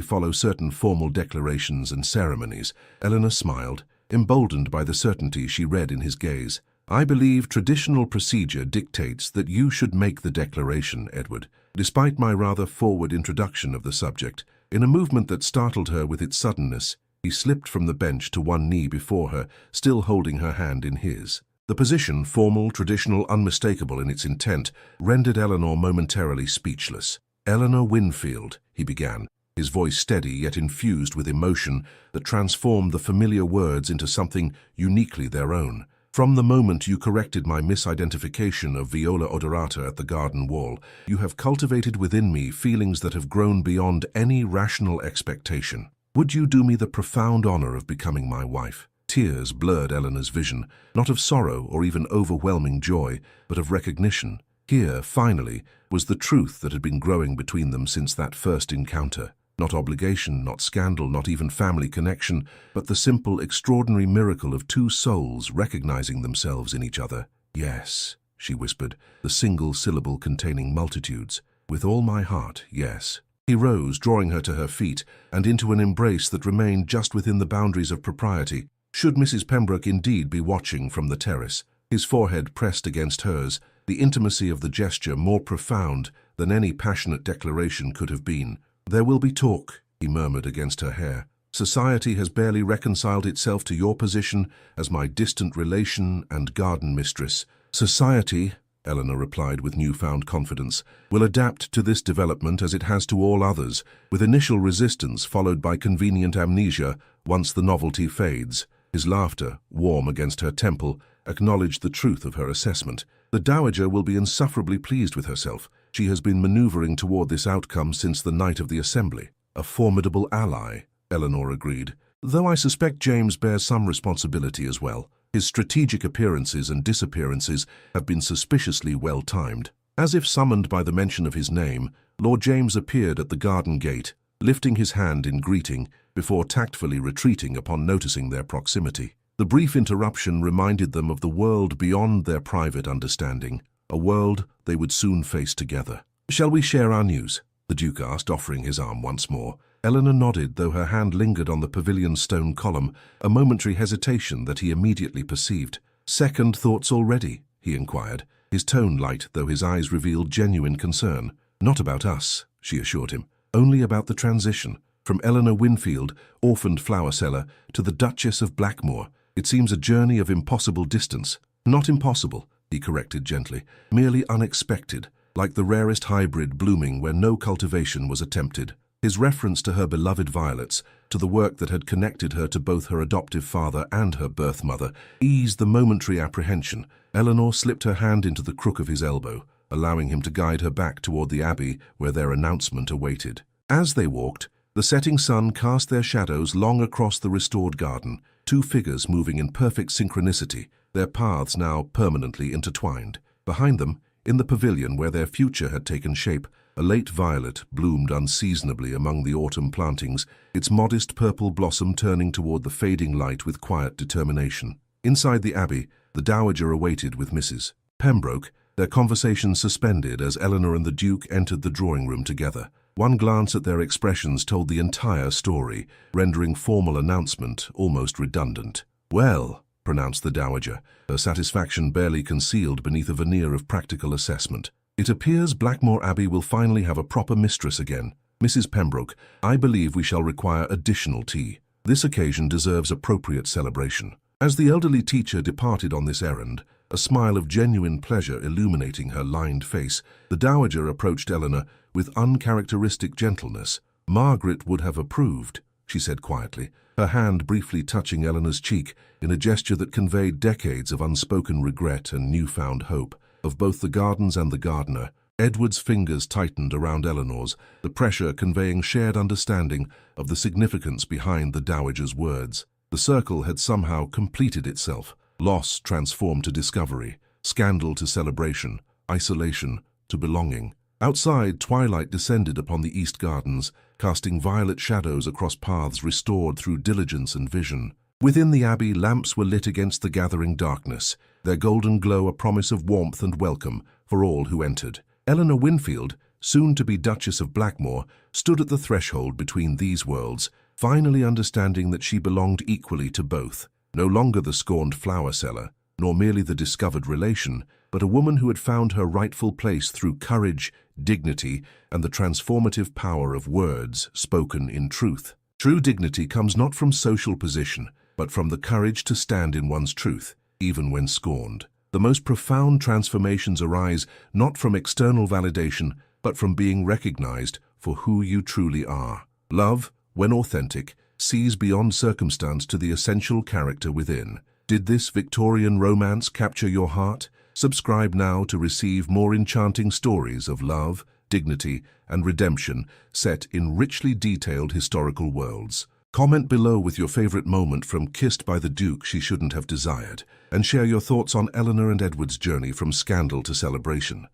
follow certain formal declarations and ceremonies, Eleanor smiled, emboldened by the certainty she read in his gaze. "I believe traditional procedure dictates that you should make the declaration, Edward." Despite my rather forward introduction of the subject, in a movement that startled her with its suddenness, he slipped from the bench to one knee before her, still holding her hand in his. The position, formal, traditional, unmistakable in its intent, rendered Eleanor momentarily speechless. "Eleanor Winfield," he began, his voice steady yet infused with emotion that transformed the familiar words into something uniquely their own. "From the moment you corrected my misidentification of Viola Odorata at the garden wall, you have cultivated within me feelings that have grown beyond any rational expectation. Would you do me the profound honor of becoming my wife?" Tears blurred Eleanor's vision, not of sorrow or even overwhelming joy, but of recognition. Here, finally, was the truth that had been growing between them since that first encounter. Not obligation, not scandal, not even family connection, but the simple, extraordinary miracle of two souls recognizing themselves in each other. "Yes," she whispered, the single syllable containing multitudes. "With all my heart, yes." He rose, drawing her to her feet, and into an embrace that remained just within the boundaries of propriety. Should Mrs. Pembroke indeed be watching from the terrace? His forehead pressed against hers, the intimacy of the gesture more profound than any passionate declaration could have been. "There will be talk," he murmured against her hair. "Society has barely reconciled itself to your position as my distant relation and garden mistress." "Society," Eleanor replied with newfound confidence, "will adapt to this development as it has to all others, with initial resistance followed by convenient amnesia once the novelty fades." His laughter, warm against her temple, acknowledged the truth of her assessment. "The Dowager will be insufferably pleased with herself. She has been maneuvering toward this outcome since the night of the assembly." "A formidable ally," Eleanor agreed, "though I suspect James bears some responsibility as well. His strategic appearances and disappearances have been suspiciously well-timed." As if summoned by the mention of his name, Lord James appeared at the garden gate, lifting his hand in greeting, before tactfully retreating upon noticing their proximity. The brief interruption reminded them of the world beyond their private understanding, a world they would soon face together. "Shall we share our news?" the Duke asked, offering his arm once more. Eleanor nodded, though her hand lingered on the pavilion's stone column, a momentary hesitation that he immediately perceived. "Second thoughts already?" he inquired, his tone light, though his eyes revealed genuine concern. "Not about us," she assured him, "only about the transition. From Eleanor Winfield, orphaned flower seller, to the Duchess of Blackmore. It seems a journey of impossible distance." "Not impossible," he corrected gently, "merely unexpected, like the rarest hybrid blooming where no cultivation was attempted." His reference to her beloved violets, to the work that had connected her to both her adoptive father and her birth mother, eased the momentary apprehension. Eleanor slipped her hand into the crook of his elbow, allowing him to guide her back toward the Abbey where their announcement awaited. As they walked, the setting sun cast their shadows long across the restored garden, two figures moving in perfect synchronicity, their paths now permanently intertwined. Behind them, in the pavilion where their future had taken shape, a late violet bloomed unseasonably among the autumn plantings, its modest purple blossom turning toward the fading light with quiet determination. Inside the Abbey, the Dowager awaited with Mrs. Pembroke, their conversation suspended as Eleanor and the Duke entered the drawing-room together. One glance at their expressions told the entire story, rendering formal announcement almost redundant. "Well," pronounced the Dowager, her satisfaction barely concealed beneath a veneer of practical assessment. It appears Blackmore Abbey will finally have a proper mistress again. Mrs. Pembroke, I believe we shall require additional tea. This occasion deserves appropriate celebration." As the elderly teacher departed on this errand, a smile of genuine pleasure illuminating her lined face, the dowager approached Eleanor with uncharacteristic gentleness. "Margaret would have approved," she said quietly, her hand briefly touching Eleanor's cheek in a gesture that conveyed decades of unspoken regret and newfound hope of both the Gardens and the gardener. Edward's fingers tightened around Eleanor's, the pressure conveying shared understanding of the significance behind the dowager's words. The circle had somehow completed itself, loss transformed to discovery, scandal to celebration, isolation to belonging. Outside, twilight descended upon the East Gardens, casting violet shadows across paths restored through diligence and vision. Within the abbey, lamps were lit against the gathering darkness, their golden glow a promise of warmth and welcome for all who entered. Eleanor Winfield, soon to be Duchess of Blackmore, stood at the threshold between these worlds, finally understanding that she belonged equally to both. No longer the scorned flower seller, nor merely the discovered relation, but a woman who had found her rightful place through courage, dignity, and the transformative power of words spoken in truth. True dignity comes not from social position, but from the courage to stand in one's truth, even when scorned. The most profound transformations arise not from external validation, but from being recognized for who you truly are. Love, when authentic, sees beyond circumstance to the essential character within. Did this Victorian romance capture your heart? Subscribe now to receive more enchanting stories of love, dignity, and redemption set in richly detailed historical worlds. Comment below with your favorite moment from Kissed by the Duke She Shouldn't Have Desired, and share your thoughts on Eleanor and Edward's journey from scandal to celebration.